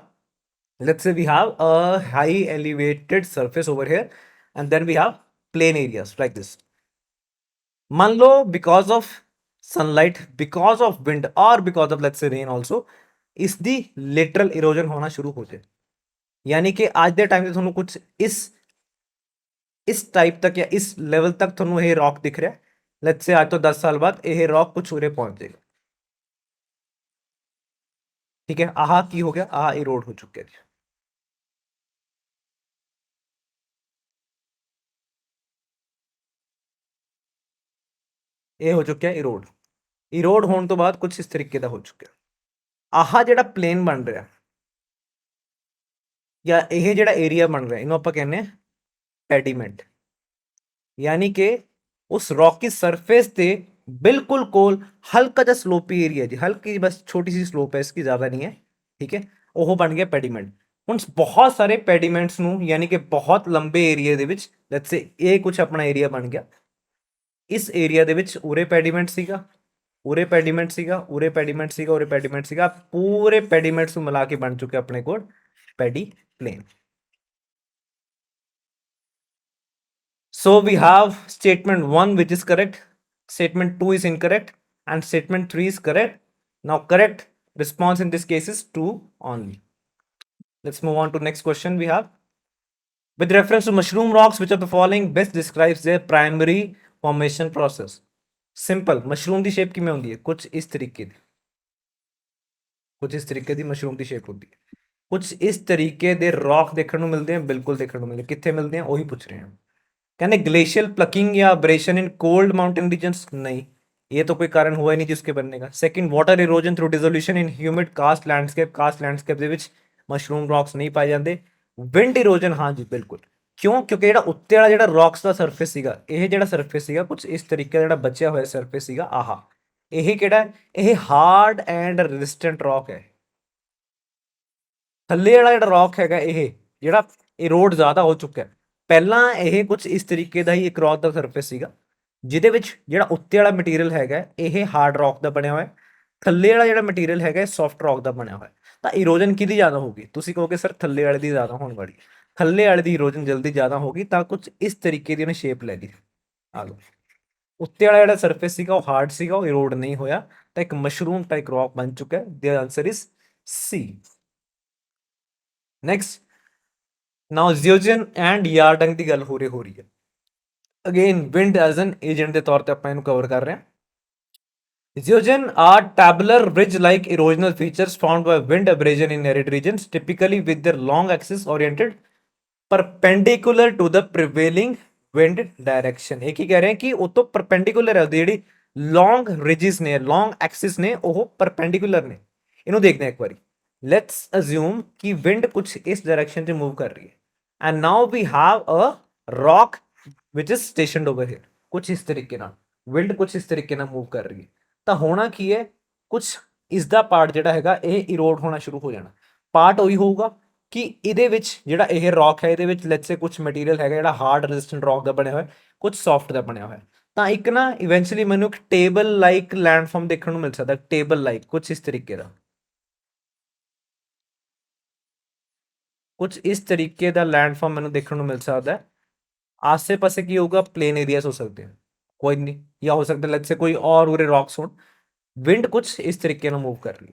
A: let's say we have a high elevated surface over here and then we have plain areas like this. मान लो because of sunlight, because of wind or because of let's say rain also इसकी lateral erosion होना शुरू हो जाए यानी कि आज के टाइम ਤੁਹਾਨੂੰ ਕੁਝ ਇਸ ਟਾਈਪ ਤੱਕ ਜਾਂ ਇਸ ਲੈਵਲ ਤੱਕ ਤੁਹਾਨੂੰ ਇਹ ਰੌਕ ਦਿਖ ਰਿਹਾ ਲੈਟਸ ਸੇ ਅੱਜ ਤੋਂ 10 ਸਾਲ ਬਾਅਦ ਇਹ ਰੌਕ ਕੁਝ ਉਰੇ ਪਹੁੰਚ ਜਾਏਗਾ ਠੀਕ ਹੈ ਆਹ ਕੀ ਹੋ ਗਿਆ ਆਹ ਇਰੋਡ ਹੋ ਚੁੱਕਿਆ ਜੀ ਇਹ ਹੋ ਚੁੱਕਿਆ ਇਰੋਡ ਹੋਣ ਤੋਂ ਬਾਅਦ ਕੁਝ ਇਸ ਤਰੀਕੇ ਦਾ ਹੋ ਚੁੱਕਿਆ ਆਹ ਜਿਹੜਾ ਪਲੇਨ ਬਣ ਰਿਹਾ ਜਾਂ ਇਹ ਜਿਹੜਾ ਏਰੀਆ ਬਣ ਰਿਹਾ ਇਹਨੂੰ ਆਪਾਂ ਕਹਿੰਦੇ ਆ ਪੈਡੀਮੈਂਟ यानी कि उस रॉक की सरफेस ते बिल्कुल कोल हल्का जा स्लोपी एरिया जी हल्की बस छोटी सी स्लोप है इसकी ज़्यादा नहीं है ठीक है वो बन गया पैडीमेंट ਹੁਣ ਬਹੁਤ ਸਾਰੇ ਪੈਡੀਮੈਂਟਸ ਨੂੰ ਯਾਨੀ ਕਿ ਬਹੁਤ ਲੰਬੇ ਏਰੀਆ ਦੇ ਵਿੱਚ ਲੈਟਸ ਸੇ ਇਹ ਕੁਝ ਆਪਣਾ ਏਰੀਆ ਬਣ ਗਿਆ ਇਸ ਏਰੀਆ ਦੇ ਵਿੱਚ ਉਰੇ ਪੈਡੀਮੈਂਟ ਸੀਗਾ ਉਰੇ ਪੈਡੀਮੈਂਟ ਸੀਗਾ ਉਰੇ ਪੈਡੀਮੈਂਟ ਸੀਗਾ ਉਰੇ ਪੈਡੀਮੈਂਟ ਸੀਗਾ ਪੂਰੇ ਪੈਡੀਮੈਂਟਸ ਨੂੰ ਮਿਲਾ ਕੇ ਬਣ ਚੁੱਕਿਆ ਆਪਣੇ ਕੋਲ paddy plain So we have statement 1 which is correct, statement 2 is incorrect and statement 3 is correct. Now correct response in this case is 2 only. Let's move on to next question we have. With reference to mushroom rocks, which of the following best describes their primary formation process? Simple, mushroom the shape ਕਿਵੇਂ ਹੁੰਦੀ ਹੈ ਕੁਝ ਇਸ ਤਰੀਕੇ ਦੀ ਕੁਝ ਇਸ ਤਰੀਕੇ ਦੀ mushroom ਦੀ shape ਹੁੰਦੀ ਹੈ ਕੁਝ ਇਸ ਤਰੀਕੇ ਦੇ rock ਦੇਖਣ ਨੂੰ ਮਿਲਦੇ ਹਨ ਬਿਲਕੁਲ ਦੇਖਣ ਨੂੰ ਮਿਲਦੇ ਕਿੱਥੇ ਮਿਲਦੇ ਹਨ ਉਹੀ ਪੁੱਛ ਰਹੇ ਹਾਂ कहने ग्लेशियल प्लकिंग या abrasion in cold mountain regions नहीं ये तो कोई कारण हुआ ही नहीं जिसके बनने का second water erosion through dissolution in humid karst landscape ਦੇ ਵਿੱਚ ਮਸ਼ਰੂਮ ਰੌਕਸ ਨਹੀਂ ਪਾਏ ਜਾਂਦੇ ਵਿੰਡ ਇਰੋਜਨ ਹਾਂ ਜੀ ਬਿਲਕੁਲ ਕਿਉਂ ਕਿਉਂਕਿ ਜਿਹੜਾ ਉੱਤੇ ਵਾਲਾ ਜਿਹੜਾ ਰੌਕਸ ਦਾ ਸਰਫੇਸ ਸੀਗਾ ਇਹ ਜਿਹੜਾ ਸਰਫੇਸ ਸੀਗਾ ਕੁਝ ਇਸ ਤਰੀਕੇ ਦਾ ਜਿਹੜਾ ਬਚਿਆ ਹੋਇਆ ਸਰਫੇਸ ਸੀਗਾ ਆਹਾ ਇਹ ਕਿਹੜਾ ਇਹ ਹਾਰਡ ਐਂਡ ਰੈਜ਼ਿਸਟੈਂਟ ਰੌਕ ਹੈ ਥੱਲੇ ਵਾਲਾ ਜਿਹੜਾ ਰੌਕ ਹੈਗਾ ਇਹ ਜਿਹੜਾ ਇਰੋਡ ਜ਼ਿਆਦਾ ਹੋ ਚੁੱਕਾ ਹੈ ਪਹਿਲਾਂ ਇਹ ਕੁਝ ਇਸ ਤਰੀਕੇ ਦਾ ਹੀ ਇੱਕ ਰੌਕ ਦਾ ਸਰਫੇਸ ਸੀਗਾ ਜਿਹਦੇ ਵਿੱਚ ਜਿਹੜਾ ਉੱਤੇ ਵਾਲਾ ਮਟੀਰੀਅਲ ਹੈਗਾ ਇਹ ਹਾਰਡ ਰੌਕ ਦਾ ਬਣਿਆ ਹੋਇਆ ਥੱਲੇ ਵਾਲਾ ਜਿਹੜਾ ਮਟੀਰੀਅਲ ਹੈਗਾ ਸੌਫਟ ਰੌਕ ਦਾ ਬਣਿਆ ਹੋਇਆ ਤਾਂ ਇਰੋਜਨ ਕਿਹਦੀ ਜ਼ਿਆਦਾ ਹੋਊਗੀ ਤੁਸੀਂ ਕਹੋਗੇ ਸਰ ਥੱਲੇ ਵਾਲੇ ਦੀ ਜ਼ਿਆਦਾ ਹੋਣ ਵਾਲੀ ਥੱਲੇ ਵਾਲੇ ਦੀ ਇਰੋਜਨ ਜਲਦੀ ਜ਼ਿਆਦਾ ਹੋਗੀ ਤਾਂ ਕੁਝ ਇਸ ਤਰੀਕੇ ਦੀ ਉਹਨੇ ਸ਼ੇਪ ਲੈ ਲਈ ਆ ਲਓ ਉੱਤੇ ਵਾਲਾ ਜਿਹੜਾ ਸਰਫੇਸ ਸੀਗਾ ਉਹ ਹਾਰਡ ਸੀਗਾ, ਉਹ ਇਰੋਡ ਨਹੀਂ ਹੋਇਆ, ਤਾਂ ਇੱਕ ਮਸ਼ਰੂਮ ਟਾਈਪ ਰੌਕ ਬਣ ਚੁੱਕਾ ਹੈ। The answer is C. Next, now zeugen and yardang ਦੀ ਗੱਲ ਹੋ ਰਹੀ ਹੈ। Again wind as an agent ਦੇ ਤੌਰ ਤੇ ਆਪਾਂ ਇਹਨੂੰ ਕਵਰ ਕਰ ਰਹੇ ਹਾਂ। Zeogen are tabular ridge-like erosional features found by wind abrasion in arid regions, typically with their long axis oriented perpendicular to the prevailing wind direction। ਇਹ ਕੀ ਕਹਿ ਰਹੇ हैं ਕਿ ਉਹ ਤੋਂ perpendicular ਹੈ, ਜਿਹੜੀ long ridges ਨੇ, long axis ਨੇ, ਉਹ perpendicular ਨੇ। ਇਹਨੂੰ ਦੇਖਦੇ ਹਾਂ ਇੱਕ ਵਾਰੀ। Let's assume कि wind कुछ इस direction 'ਚ move कर रही है, and now we have a rock which is stationed over here। ਕੁਛ ਇਸ ਤਰੀਕੇ ਨਾਲ wind ਕੁਛ ਇਸ ਤਰੀਕੇ ਨਾਲ move ਕਰ ਰਹੀ ਹੈ, ਤਾਂ ਹੋਣਾ ਕੀ ਹੈ, ਕੁਛ ਇਸ ਦਾ ਪਾਰਟ ਜਿਹੜਾ ਹੈਗਾ ਇਹ ਇਰੋਡ ਹੋਣਾ ਸ਼ੁਰੂ ਹੋ ਜਾਣਾ। ਪਾਰਟ ਉਹੀ ਹੋਊਗਾ ਕਿ ਇਹਦੇ ਵਿੱਚ ਜਿਹੜਾ ਇਹ ਰੌਕ ਹੈ, ਇਹਦੇ ਵਿੱਚ ਲੈਟਸ ਸੇ ਕੁਝ ਮਟੀਰੀਅਲ ਹੈਗਾ ਜਿਹੜਾ ਹਾਰਡ ਰੈਜ਼ਿਸਟੈਂਟ ਰੌਕ ਦਾ ਬਣਿਆ ਹੋਇਆ, ਕੁਝ ਸੌਫਟ ਦਾ ਬਣਿਆ ਹੋਇਆ। ਤਾਂ ਇੱਕ ਨਾ ਇਵੈਂਚੁਅਲੀ ਮੈਨੂੰ ਇੱਕ ਟੇਬਲ ਲਾਈਕ ਲੈਂਡਫਾਰਮ ਦੇਖਣ ਨੂੰ ਮਿਲ ਸਕਦਾ, ਟੇਬਲ ਲਾਈਕ ਕੁਝ ਇਸ ਤਰੀਕੇ ਦਾ, ਕੁਝ ਇਸ ਤਰੀਕੇ ਦਾ ਲੈਂਡਫਾਰਮ ਮੈਨੂੰ ਦੇਖਣ ਨੂੰ ਮਿਲ ਸਕਦਾ। ਆਸੇ ਪਾਸੇ ਕੀ ਹੋਊਗਾ, ਪਲੇਨ ਏਰੀਆਸ ਹੋ ਸਕਦੇ ਹਨ, ਕੋਈ ਨਹੀਂ, ਜਾਂ ਹੋ ਸਕਦਾ ਲੈਟਸ ਸੇ ਕੋਈ ਔਰ ਉਰੇ ਰੌਕਸ ਹੋਣ। ਵਿੰਡ ਕੁਝ ਇਸ ਤਰੀਕੇ ਨਾਲ ਮੂਵ ਕਰ ਰਹੀ ਹੈ।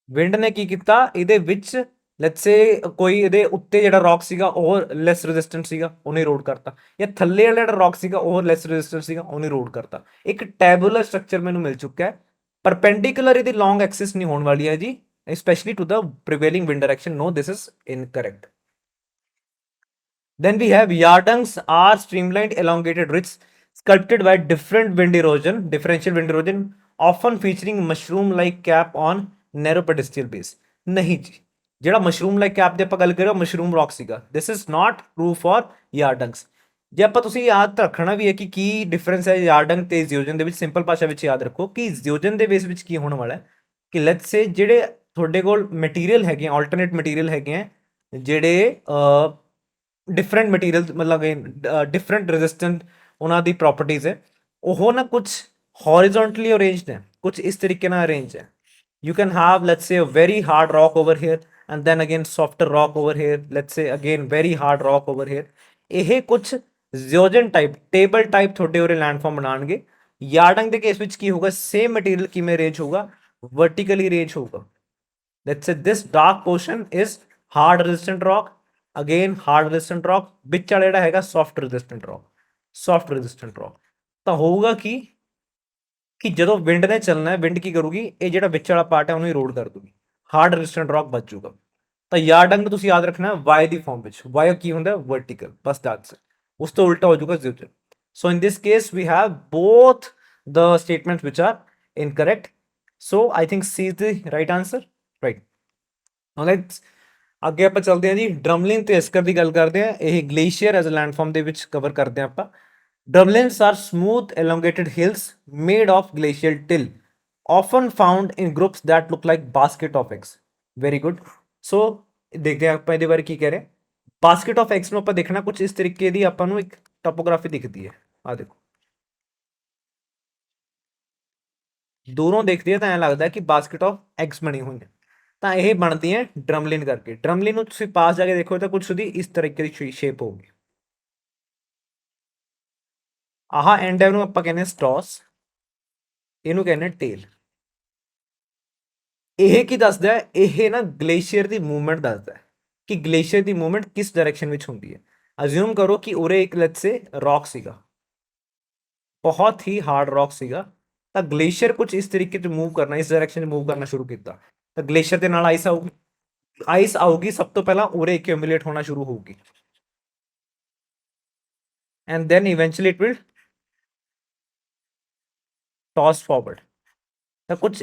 A: ਵਿੰਡ ਨੇ ਕੀ ਕੀਤਾ, ਇਹਦੇ ਵਿੱਚ ਲੈਟਸ ਸੇ ਕੋਈ ਇਹਦੇ ਉੱਤੇ ਜਿਹੜਾ ਰੌਕ ਸੀਗਾ ਉਹ ਲੈਸ ਰੈਜ਼ਿਸਟੈਂਟ ਸੀਗਾ, ਉਹਨੇ ਰੋਡ ਕਰਤਾ, ਜਾਂ ਥੱਲੇ ਵਾਲਾ ਜਿਹੜਾ ਰੌਕ ਸੀਗਾ ਉਹ ਲੈਸ ਰੈਜ਼ਿਸਟੈਂਟ ਸੀਗਾ, ਉਹਨੇ ਰੋਡ ਕਰਤਾ। ਇੱਕ ਟੈਬੂਲਰ ਸਟਰਕਚਰ ਮੈਨੂੰ ਮਿਲ ਚੁੱਕਾ ਹੈ। ਪਰਪੈਂਡੀਕੁਲਰ ਇਹਦੀ ਲੌਂਗ ਐਕਸਿਸ ਨਹੀਂ ਹੋਣ ਵਾਲੀ ਹੈ ਜੀ, especially to the prevailing wind direction। No, this is incorrect। Then we have Yardungs are streamlined elongated ridges sculpted by different wind erosion, differential wind erosion, often featuring mushroom-like cap on narrow pedestal base। नहीं जी, ਜਿਹੜਾ mushroom like cap ਦੀ ਆਪਾਂ ਗੱਲ ਕਰੀਏ mushroom rock ਸੀਗਾ। This is not true for yardangs. ਜੇ ਆਪਾਂ ਤੁਸੀਂ ਯਾਦ ਰੱਖਣਾ ਵੀ ਹੈ ਕਿ ਕੀ ਡਿਫਰੈਂਸ ਹੈ ਯਾਰਡੰਗ ਤੇ ਜ਼ਿਓਜਨ ਦੇ ਵਿੱਚ, ਸਿੰਪਲ ਭਾਸ਼ਾ ਵਿੱਚ ਯਾਦ ਰੱਖੋ ਕਿ ਜ਼ਿਓਜਨ ਦੇ ਬੇਸ ਵਿੱਚ ਕੀ ਹੋਣ ਵਾਲਾ ਹੈ ਕਿ ਲੈਟਸ ਸੇ ਜਿਹੜੇ ਤੁਹਾਡੇ ਕੋਲ ਮਟੀਰੀਅਲ ਹੈਗੇ, ਆਲਟਰਨੇਟ ਮਟੀਰੀਅਲ ਹੈਗੇ ਆ, ਜਿਹੜੇ ਡਿਫਰੈਂਟ ਮਟੀਰੀਅਲ ਮਤਲਬ ਡਿਫਰੈਂਟ ਰੈਜ਼ਿਸਟੈਂਟ ਉਹਨਾਂ ਦੀ ਪ੍ਰੋਪਰਟੀਜ਼ ਹੈ, ਉਹ ਨਾ ਕੁਝ ਹੌਰੀਜ਼ੌਂਟਲੀ ਅਰੇਂਜਡ ਹੈ, ਕੁਝ ਇਸ ਤਰੀਕੇ ਨਾਲ ਅਰੇਂਜ ਹੈ। You can have let's say a very hard rock over here and then again softer rock over here, let's say again very hard rock over here। ਇਹ ਕੁਝ ਜ਼ਿਓਜਨ ਟਾਈਪ ਟੇਬਲ ਟਾਈਪ ਤੁਹਾਡੇ ਉਰੇ ਲੈਂਡਫਾਰਮ ਬਣਾਉਣਗੇ। ਯਾਰਡੰਗ ਦੇ ਕੇਸ ਵਿੱਚ ਕੀ ਹੋਊਗਾ, same material ਕਿਵੇਂ arrange ਹੋਊਗਾ, ਵਰਟੀਕਲੀ ਅਰੇਂਜ ਹੋਊਗਾ। let's say this dark portion is hard resistant rock, again hard resistant rock, ਵਿੱਚ ਵਾਲਾ ਜਿਹੜਾ ਹੈਗਾ soft resistant rock, soft resistant rock। ਤਾਂ ਹੋਊਗਾ ਕਿ ਜਦੋਂ ਵਿੰਡ ਨੇ ਚੱਲਣਾ ਹੈ, ਵਿੰਡ ਕੀ ਕਰੂਗੀ, ਇਹ ਜਿਹੜਾ ਵਿੱਚ ਵਾਲਾ ਪਾਰਟ ਹੈ ਉਹਨੂੰ ਇਰੋਡ ਕਰ ਦੂਗੀ, ਹਾਰਡ ਰੈਜ਼ਿਸਟੈਂਟ ਰੌਕ ਬਚ ਜਾਊਗਾ। ਤਾਂ ਯਾਰਡੰਗ ਤੁਸੀਂ ਯਾਦ ਰੱਖਣਾ ਵਾਈ ਦੀ ਫਾਰਮ ਵਿੱਚ, ਵਾਈ ਕੀ ਹੁੰਦਾ ਵਰਟੀਕਲ, ਬਸ ਦੈਟਸ ਇਟ, ਉਸ ਤੋਂ ਉਲਟਾ ਹੋ ਜਾਊਗਾ zeugen. So in this case we have both the statements which are incorrect. So I think C is the right answer, right. Now let's ਅੱਗੇ ਆਪਾਂ ਚੱਲਦੇ ਹਾਂ ਜੀ, ਡਰਮਲਿਨ ਤੇ ਐਸਕਰ ਦੀ ਗੱਲ ਕਰਦੇ ਹਾਂ। ਇਹ ਗਲੇਸ਼ੀਅਰ ਐਜ਼ ਅ ਲੈਂਡਫਾਰਮ ਦੇ ਵਿੱਚ ਕਵਰ ਕਰਦੇ ਹਾਂ ਆਪਾਂ। Drumlins are smooth, elongated hills made of glacial till, often found in groups that look like basket of eggs। Very good। So ਦੇਖਦੇ ਹਾਂ ਆਪਾਂ ਇਹਦੇ ਬਾਰੇ ਕੀ ਕਹਿ ਰਹੇ। ਬਾਸਕਟ ਆਫ ਐਗਸ ਨੂੰ ਆਪਾਂ ਦੇਖਣਾ, ਕੁਝ ਇਸ ਤਰੀਕੇ ਦੀ ਆਪਾਂ ਨੂੰ ਇੱਕ ਟੋਪੋਗ੍ਰਾਫੀ ਦਿਖਦੀ ਹੈ। ਆ ਦੇਖੋ, ਦੂਰੋਂ ਦੇਖਦੇ ਆ ਤਾਂ ਐਂ ਲੱਗਦਾ ਕਿ ਬਾਸਕਟ ਆਫ ਐਗਸ ਬਣੀ ਹੋਈ ਹੈ, ਤਾਂ ਇਹ ਬਣਦੀ ਹੈ ਡਰਮਲਿਨ ਕਰਕੇ। ਡਰਮਲਿਨ ਨੂੰ ਤੁਸੀਂ ਪਾਸ ਜਾ ਕੇ ਦੇਖੋ ਤਾਂ ਕੁਝ ਉਹਦੀ ਇਸ ਤਰੀਕੇ ਦੀ ਸ਼ੇਪ ਹੋਊਗੀ। ਆਹ ਐਂਡ ਨੂੰ ਆਪਾਂ ਕਹਿੰਦੇ ਸਟੌਸ, ਇਹਨੂੰ ਕਹਿੰਦੇ ਟੇਲ। ਇਹ ਕੀ ਦੱਸਦਾ ਹੈ, ਇਹ ਨਾ ਗਲੇਸ਼ੀਅਰ ਦੀ ਮੂਵਮੈਂਟ ਦੱਸਦਾ ਹੈ ਕਿ ਗਲੇਸ਼ੀਅਰ ਦੀ ਮੂਵਮੈਂਟ ਕਿਸ ਡਾਇਰੈਕਸ਼ਨ ਵਿੱਚ ਹੁੰਦੀ ਹੈ। ਅਜ਼ਿਊਮ ਕਰੋ ਕਿ ਉਰੇ ਇੱਕ ਲੈਟਸ ਸੇ ਰੌਕ ਸੀਗਾ, ਬਹੁਤ ਹੀ ਹਾਰਡ ਰੌਕ ਸੀਗਾ, ਤਾਂ ਗਲੇਸ਼ੀਅਰ ਕੁਝ ਇਸ ਤਰੀਕੇ 'ਚ ਮੂਵ ਕਰਨਾ, ਇਸ ਡਾਇਰੈਕਸ਼ਨ 'ਚ ਮੂਵ ਕਰਨਾ ਸ਼ੁਰੂ ਕੀਤਾ, ਤਾਂ ਗਲੇਸ਼ੀਅਰ ਦੇ ਨਾਲ ਆਈਸ ਆਊਗੀ। ਆਈਸ ਆਊਗੀ ਸਭ ਤੋਂ ਪਹਿਲਾਂ ਉਰੇ ਐਕਿਊਮੂਲੇਟ ਹੋਣਾ ਸ਼ੁਰੂ ਹੋਊਗੀ, and then eventually it will toss forward. ਤਾਂ ਕੁਝ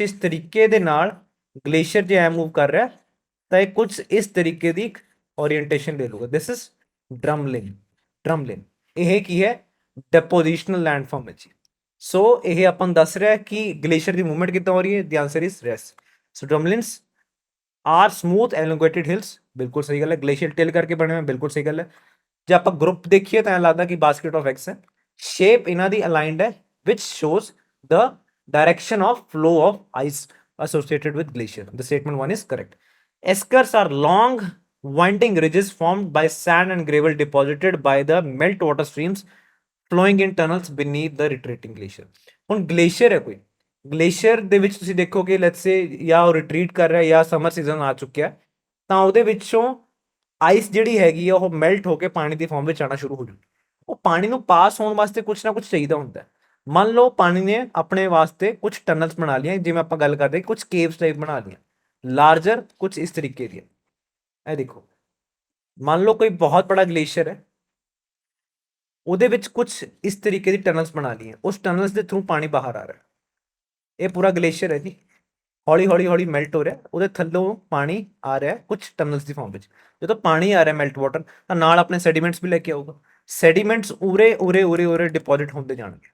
A: ਇਸ ਤਰੀਕੇ ਦੇ ਨਾਲ ਗਲੇਸ਼ੀਅਰ ਜੇ ਐ ਮੂਵ ਕਰ ਰਿਹਾ, ਤਾਂ ਇਹ ਕੁਝ ਇਸ ਤਰੀਕੇ ਦੀ ਓਰੀਐਂਟੇਸ਼ਨ ਲੈ ਲੂਗਾ। This is ਡਰਮਲਿਨ। ਡਰਮਲਿਨ ਇਹ ਕੀ ਹੈ, ਡੈਪੋਜੀਸ਼ਨਲ ਲੈਂਡਫਾਰਮ ਹੈ ਜੀ। ਸੋ ਇਹ ਆਪਾਂ ਨੂੰ ਦੱਸ ਰਿਹਾ ਕਿ ਗਲੇਸ਼ੀਅਰ ਦੀ ਮੂਵਮੈਂਟ ਕਿੱਦਾਂ ਹੋ ਰਹੀ ਹੈ। The answer is race. So drumlins are smooth elongated hills, ਬਿਲਕੁਲ ਸਹੀ ਗੱਲ ਹੈ। ਗਲੇਸ਼ੀਅਰ ਟਿਲ ਕਰਕੇ ਬਣੇ ਹੋਏ, ਬਿਲਕੁਲ ਸਹੀ ਗੱਲ ਹੈ। ਜੇ ਆਪਾਂ ਗਰੁੱਪ ਦੇਖੀਏ ਤਾਂ ਐਂ ਲੱਗਦਾ ਕਿ ਬਾਸਕਟ ਆਫ ਐਗਸ ਹੈ। ਸ਼ੇਪ ਇਹਨਾਂ ਦੀ ਅਲਾਈਨਡ ਹੈ, which shows the direction of flow of ice associated with glacier। The statement 1 is correct। Eskers are long winding ridges formed by sand and gravel deposited by the meltwater streams flowing in tunnels beneath the retreating glacier. ਹੁਣ glacier ਹੈ ਕੋਈ, glacier ਦੇ ਵਿੱਚ ਤੁਸੀਂ ਦੇਖੋ ਕਿ let's ਸੇ ਜਾਂ ਉਹ ਰਿਟਰੀਟ ਕਰ ਰਿਹਾ ਜਾਂ ਸਮਰ ਸੀਜ਼ਨ ਆ ਚੁੱਕਿਆ, ਤਾਂ ਉਹਦੇ ਵਿੱਚੋਂ ਆਈਸ ਜਿਹੜੀ ਹੈਗੀ ਆ ਉਹ ਮੈਲਟ ਹੋ ਕੇ ਪਾਣੀ ਦੀ ਫਾਰਮ ਵਿੱਚ ਆਉਣਾ ਸ਼ੁਰੂ ਹੋ ਜੂ। ਉਹ ਪਾਣੀ ਨੂੰ ਪਾਸ ਹੋਣ ਵਾਸਤੇ ਕੁਝ ਨਾ ਕੁਝ ਚਾਹੀਦਾ ਹੁੰਦਾ ਹੈ। ਮੰਨ ਲਓ ਪਾਣੀ ਨੇ ਆਪਣੇ ਵਾਸਤੇ ਕੁਝ ਟਨਲਸ ਬਣਾ ਲਈਆਂ, ਜਿਵੇਂ ਆਪਾਂ ਗੱਲ ਕਰਦੇ ਕੁਝ ਕੇਵਸ ਟਾਈਪ ਬਣਾ ਲਈਆਂ, ਲਾਰਜਰ ਕੁਝ ਇਸ ਤਰੀਕੇ ਦੀਆਂ। ਇਹ ਦੇਖੋ, ਮੰਨ ਲਓ ਕੋਈ ਬਹੁਤ ਬੜਾ ਗਲੇਸ਼ੀਅਰ ਹੈ, ਉਹਦੇ ਵਿੱਚ ਕੁਝ ਇਸ ਤਰੀਕੇ ਦੀ ਟਨਲਸ ਬਣਾ ਲਈਆਂ, ਉਸ ਟਨਲਸ ਦੇ ਥਰੂ ਪਾਣੀ ਬਾਹਰ ਆ ਰਿਹਾ। ਇਹ ਪੂਰਾ ਗਲੇਸ਼ੀਅਰ ਹੈ ਜੀ, ਹੌਲੀ ਹੌਲੀ ਹੌਲੀ ਮੈਲਟ ਹੋ ਰਿਹਾ, ਉਹਦੇ ਥੱਲੋਂ ਪਾਣੀ ਆ ਰਿਹਾ ਕੁਝ ਟਨਲਸ ਦੀ ਫਾਰਮ ਵਿੱਚ। ਜਦੋਂ ਪਾਣੀ ਆ ਰਿਹਾ ਮੈਲਟ ਵਾਟਰ, ਤਾਂ ਨਾਲ ਆਪਣੇ ਸੈਡੀਮੈਂਟਸ ਵੀ ਲੈ ਕੇ ਆਊਗਾ। ਸੈਡੀਮੈਂਟਸ ਉਰੇ ਉਰੇ ਉਰੇ ਉਰੇ ਡਿਪੋਜ਼ਿਟ ਹੁੰਦੇ ਜਾਣਗੇ।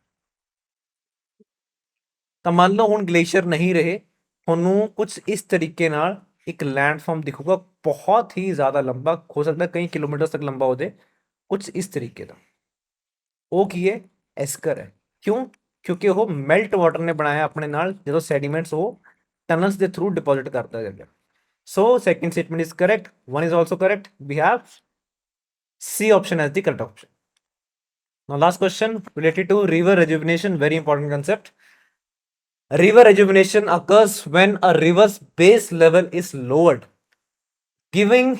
A: ਤਾਂ ਮੰਨ ਲਓ ਹੁਣ ਗਲੇਸ਼ੀਅਰ ਨਹੀਂ ਰਹੇ, ਤੁਹਾਨੂੰ ਕੁਝ ਇਸ ਤਰੀਕੇ ਨਾਲ ਇੱਕ ਲੈਂਡਫਾਰਮ ਦਿਖੂਗਾ, ਬਹੁਤ ਹੀ ਜ਼ਿਆਦਾ ਲੰਬਾ, ਹੋ ਸਕਦਾ ਕਈ ਕਿਲੋਮੀਟਰ ਤੱਕ ਲੰਬਾ ਹੋ ਜਾਏ, ਕੁਝ ਇਸ ਤਰੀਕੇ ਦਾ। ਉਹ ਕੀ ਹੈ? ਐਸਕਰ ਹੈ। ਕਿਉਂ? ਕਿਉਂਕਿ ਉਹ ਮੈਲਟ ਵਾਟਰ ਨੇ ਬਣਾਇਆ ਆਪਣੇ ਨਾਲ, ਜਦੋਂ ਸੈਡੀਮੈਂਟਸ ਉਹ ਟਨਲਸ ਦੇ ਥਰੂ ਡਿਪੋਜ਼ਿਟ ਕਰਦਾ ਜਾਂਦਾ। So second statement is correct, one is also correct. We have C option as the correct option. Now last question related to river rejuvenation, very important concept. River rejuvenation occurs when a river's base level is lowered, giving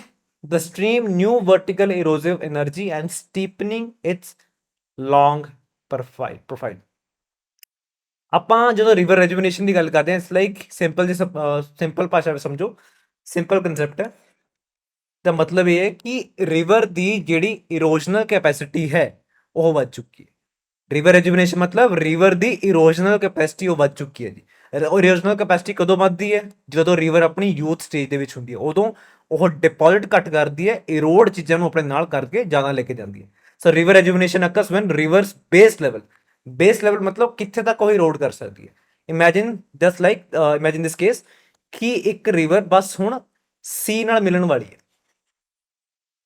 A: the stream new vertical erosive energy and steepening its long profile. ਆਪਾਂ ਜਦੋਂ river ਰੈਜੂਵਨੇਸ਼ਨ ਦੀ ਗੱਲ ਕਰਦੇ ਹਾਂ, ਇਸ like simple ਭਾਸ਼ਾ ਵਿੱਚ ਸਮਝੋ, simple concept ਹੈ। ਦਾ ਮਤਲਬ ਇਹ ਹੈ ਕਿ ਰਿਵਰ ਦੀ ਜਿਹੜੀ ਇਰੋਜਨਲ ਕੈਪੈਸਿਟੀ ਹੈ ਉਹ ਵੱਧ ਚੁੱਕੀ ਹੈ। ਰਿਵਰ ਰੈਜੂਵਨੇਸ਼ਨ ਮਤਲਬ ਰਿਵਰ ਦੀ ਇਰੋਜਨਲ ਕੈਪੈਸਿਟੀ ਉਹ ਵੱਧ ਚੁੱਕੀ ਹੈ ਜੀ। ਇਰੋਜਨਲ ਕੈਪੈਸਿਟੀ ਕਦੋਂ ਵੱਧਦੀ ਹੈ? ਜਦੋਂ ਰਿਵਰ ਆਪਣੀ ਯੂਥ ਸਟੇਜ ਦੇ ਵਿੱਚ ਹੁੰਦੀ ਹੈ, ਉਦੋਂ ਉਹ ਡਿਪੋਜ਼ਿਟ ਘੱਟ ਕਰਦੀ ਹੈ, ਇਰੋਡ ਚੀਜ਼ਾਂ ਨੂੰ ਆਪਣੇ ਨਾਲ ਕਰਕੇ ਜ਼ਿਆਦਾ ਲੈ ਕੇ ਜਾਂਦੀ ਹੈ। So river rejuvenation occurs when rivers base level ਮਤਲਬ ਕਿੱਥੇ ਤੱਕ ਉਹ ਇਰੋਡ ਕਰ ਸਕਦੀ ਹੈ। Imagine just like imagine this case ਕਿ ਇੱਕ ਰਿਵਰ ਬਸ ਹੁਣ ਸੀ ਨਾਲ ਮਿਲਣ ਵਾਲੀ ਹੈ।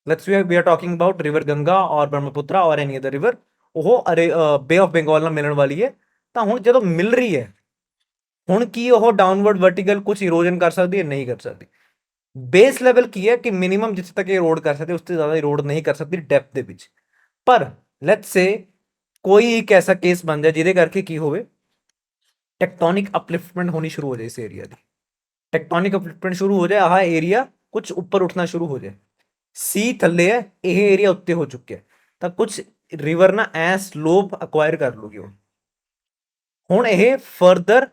A: Let's we are talking about river Ganga ਔਰ ਬ੍ਰਹਮਪੁੱਤਰਾ ਔਰ ਐਨੀ ਅਦਰ ਰਿਵਰ, ਉਹ ਬੇ ਆਫ ਬੰਗਾਲ ਨਾਲ ਮਿਲਣ ਵਾਲੀ ਹੈ। ਤਾਂ ਹੁਣ ਜਦੋਂ ਮਿਲ ਰਹੀ ਹੈ, ਹੁਣ ਕੀ ਉਹ ਡਾਊਨਵਰਡ ਵਰਟੀਕਲ ਕੁਝ ਇਰੋਜਨ ਕਰ ਸਕਦੀ ਹੈ? ਨਹੀਂ ਕਰ ਸਕਦੀ। ਬੇਸ ਲੈਵਲ ਕੀ ਹੈ ਕਿ ਮਿਨੀਮਮ ਜਿੱਥੇ ਤੱਕ ਇਰੋਡ ਕਰ ਸਕਦੇ, ਉਸ ਤੋਂ ਜ਼ਿਆਦਾ ਇਰੋਡ ਨਹੀਂ ਕਰ ਸਕਦੀ ਡੈਪਥ ਦੇ ਵਿੱਚ। ਪਰ ਲੈਟਸ ਸੇ ਕੋਈ ਇੱਕ ਐਸਾ ਕੇਸ ਬਣ ਜਾਏ ਜਿਹਦੇ ਕਰਕੇ ਕੀ ਹੋਵੇ, ਟੈਕਟੋਨਿਕ ਅਪਲਿਫਟਮੈਂਟ ਹੋਣੀ ਸ਼ੁਰੂ ਹੋ ਜਾਏ ਇਸ ਏਰੀਆ ਦੀ। ਟੈਕਟੋਨਿਕ ਅਪਲਿਫਟਮੈਂਟ ਸ਼ੁਰੂ ਹੋ ਜਾਏ, ਆਹ ਏਰੀਆ ਕੁਝ ਉੱਪਰ ਉੱਠਣਾ ਸ਼ੁਰੂ ਹੋ ਜਾਏ, ਸੀ ਥੱਲੇ ਹੈ, ਇਹ ਏਰੀਆ ਉੱਤੇ ਹੋ ਚੁੱਕਿਆ, ਤਾਂ ਕੁਝ ਰਿਵਰ ਨਾ ਐ ਸਲੋਪ ਅਕਵਾਇਰ ਕਰ ਲੂਗੀ ਉਹ। ਹੁਣ ਇਹ ਫਰਦਰ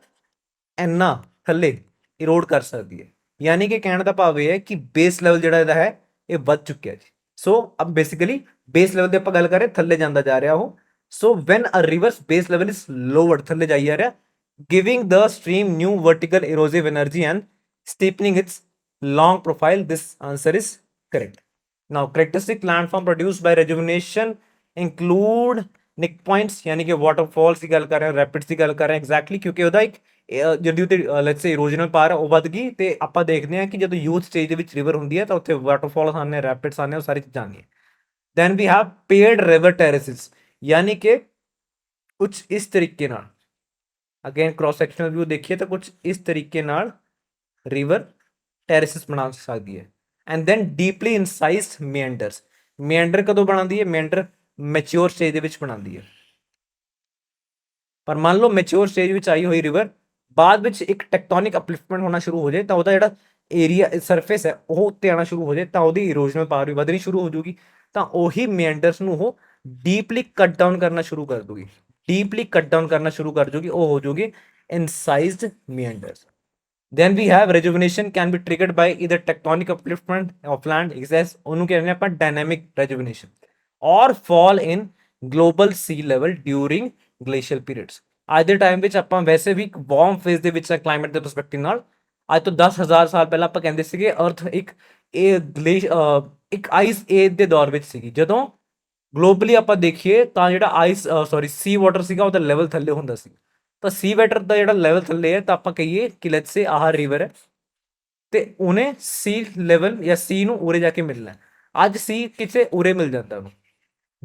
A: ਇੰਨਾ ਥੱਲੇ ਇਰੋਡ ਕਰ ਸਕਦੀ ਹੈ। ਯਾਨੀ ਕਿ ਕਹਿਣ ਦਾ ਭਾਵ ਇਹ ਹੈ ਕਿ ਬੇਸ ਲੈਵਲ ਜਿਹੜਾ ਇਹਦਾ ਹੈ ਇਹ ਵੱਧ ਚੁੱਕਿਆ ਜੀ। ਸੋ ਅਬ ਬੇਸਿਕਲੀ ਬੇਸ ਲੈਵਲ ਦੇ ਆਪਾਂ ਗੱਲ ਕਰੇ, ਥੱਲੇ ਜਾਂਦਾ ਜਾ ਰਿਹਾ ਉਹ। So when a rivers base level is lowered, ਥੱਲੇ ਜਾਈ ਜਾ ਰਿਹਾ, giving the stream new vertical erosive energy and steepening its long profile. This answer is correct. Now characteristic landform produced by rejuvenation include nick points, यानी कि waterfalls की गल कर रहे हैं, rapids की गल कर रहे हैं exactly, ਕਿਉਂਕਿ ਉਹਦਾ ਇੱਕ ਜਿਹੜੀ ਉੱਤੇ ਲੈਟਸ ਸੇ ਇਰੋਜਨਲ ਪਾਰ ਉਹ ਵੱਧ ਗਈ, ਤੇ ਆਪਾਂ ਦੇਖਦੇ ਹਾਂ ਕਿ ਜਦੋਂ ਯੂਥ ਸਟੇਜ ਦੇ ਵਿੱਚ ਰਿਵਰ ਹੁੰਦੀ ਹੈ ਤਾਂ ਉੱਥੇ ਵਾਟਰਫਾਲਸ ਆਉਂਦੇ, ਰੈਪਿਡਸ ਆਉਂਦੇ, ਉਹ ਸਾਰੀ ਚੀਜ਼ਾਂ ਆਉਂਦੀਆਂ। Then we have paired river ਟੈਰੇਸਿਸ, ਯਾਨੀ ਕਿ ਕੁਝ ਇਸ ਤਰੀਕੇ ਨਾਲ, ਅਗੇਨ ਕ੍ਰੋਸ ਸੈਕਸ਼ਨਲ ਵਿਊ ਦੇਖੀਏ ਤਾਂ ਕੁਝ ਇਸ ਤਰੀਕੇ ਨਾਲ ਰਿਵਰ ਟੈਰੇਸਿਸ ਬਣਾ ਸਕਦੀ ਹੈ। ਐਂਡ ਦੈਨ ਡੀਪਲੀ ਇਨਸਾਈਜ਼ਡ ਮੇਅੰਡਰਸ, ਮੇਅੰਡਰ ਕਦੋਂ ਬਣਾਉਂਦੀ ਹੈ? ਮੇਅੰਡਰ ਮੈਚਿਓਰ ਸਟੇਜ ਦੇ ਵਿੱਚ ਬਣਾਉਂਦੀ ਹੈ। ਪਰ ਮੰਨ ਲਓ ਮੈਚਿਓਰ ਸਟੇਜ ਵਿੱਚ ਆਈ ਹੋਈ ਰਿਵਰ ਬਾਅਦ ਵਿੱਚ ਇੱਕ ਟੈਕਟੋਨਿਕ ਅਪਲਿਫਟਮੈਂਟ ਹੋਣਾ ਸ਼ੁਰੂ ਹੋ ਜਾਏ, ਤਾਂ ਉਹਦਾ ਜਿਹੜਾ ਏਰੀਆ ਸਰਫੇਸ ਹੈ ਉਹ ਉੱਤੇ ਆਉਣਾ ਸ਼ੁਰੂ ਹੋ ਜਾਏ, ਤਾਂ ਉਹਦੀ ਇਰੋਜਨਲ ਪਾਵਰ ਵੀ ਵਧਣੀ ਸ਼ੁਰੂ ਹੋ ਜੂਗੀ। ਤਾਂ ਉਹੀ ਮੇਅੰਡਰਸ ਨੂੰ ਉਹ ਡੀਪਲੀ ਕੱਟ ਡਾਊਨ ਕਰਨਾ ਸ਼ੁਰੂ ਕਰ ਦੂਗੀ, ਡੀਪਲੀ ਕੱਟ ਡਾਊਨ ਕਰਨਾ ਸ਼ੁਰੂ ਕਰ ਜੂਗੀ, ਉਹ ਹੋ ਜੂਗੀ incised meanders. Then we have rejuvenation can be triggered by either tectonic upliftment of land, excess, ਉਹਨੂੰ ਕਹਿੰਦੇ ਆਪਾਂ dynamic rejuvenation, or fall in global sea level during glacial periods. ਅੱਜ ਦੇ ਟਾਈਮ ਵਿੱਚ ਆਪਾਂ ਵੈਸੇ ਵੀ ਵਾਰਮ ਫੇਜ਼ ਦੇ ਵਿੱਚ ਕਲਾਈਮੇਟ ਦੇ ਪਰਸਪੈਕਟਿਵ ਨਾਲ, ਅੱਜ ਤੋਂ 10,000 ਸਾਲ ਪਹਿਲਾਂ ਆਪਾਂ ਕਹਿੰਦੇ ਸੀਗੇ ਅਰਥ ਇੱਕ ਆਈਸ ਏਜ ਦੇ ਦੌਰ ਵਿੱਚ ਸੀਗੀ, ਜਦੋਂ ਗਲੋਬਲੀ ਆਪਾਂ ਦੇਖੀਏ ਤਾਂ ਜਿਹੜਾ ਸੀ ਵਾਟਰ ਸੀਗਾ ਉਹਦਾ ਲੈਵਲ ਥੱਲੇ ਹੁੰਦਾ ਸੀ। ਤਾਂ ਸੀ ਵਾਟਰ ਦਾ ਜਿਹੜਾ ਲੈਵਲ ਥੱਲੇ ਹੈ, ਤਾਂ ਆਪਾਂ ਕਹੀਏ ਕਿ ਲੈਟਸ ਸੇ ਆਹ ਰਿਵਰ ਹੈ ਤੇ ਉਹਨੇ ਸੀ ਲੈਵਲ ਜਾਂ ਸੀ ਨੂੰ ਉਰੇ ਜਾ ਕੇ ਮਿਲਣਾ। ਅੱਜ ਸੀ ਕਿਸੇ ਉਰੇ ਮਿਲ ਜਾਂਦਾ ਉਹਨੂੰ,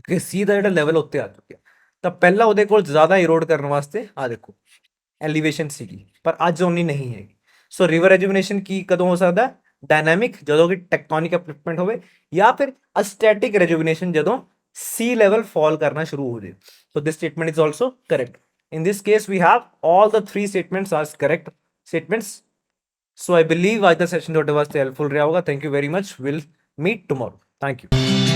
A: ਕਿ ਸੀ ਦਾ ਜਿਹੜਾ ਲੈਵਲ ਉੱਤੇ ਆ ਚੁੱਕਿਆ। ਤਾਂ ਪਹਿਲਾਂ ਉਹਦੇ ਕੋਲ ਜ਼ਿਆਦਾ ਇਰੋਡ ਕਰਨ ਵਾਸਤੇ ਆ ਦੇਖੋ ਐਲੀਵੇਸ਼ਨ ਸੀਗੀ, ਪਰ ਅੱਜ ਉਨੀ ਨਹੀਂ ਹੈਗੀ। ਸੋ ਰਿਵਰ ਰੈਜੂਵਨੇਸ਼ਨ ਕੀ ਕਦੋਂ ਹੋ ਸਕਦਾ? ਡਾਇਨਾਮਿਕ, ਜਦੋਂ ਕਿ ਟੈਕਟੋਨਿਕ ਅਪਲਿਫਟਮੈਂਟ ਹੋਵੇ, ਜਾਂ ਫਿਰ ਅਸਟੈਟਿਕ ਰੈਜੂਵਨੇਸ਼ਨ, ਜਦੋਂ सी लेवल फॉल करना शुरू हो जाए. So this statement is also correct. In this case, we have all the three statements as correct statements. So I believe आज का सेशन थोड़ा वास्ते हेल्पफुल रहा होगा. Thank you very much. We'll meet tomorrow. Thank you.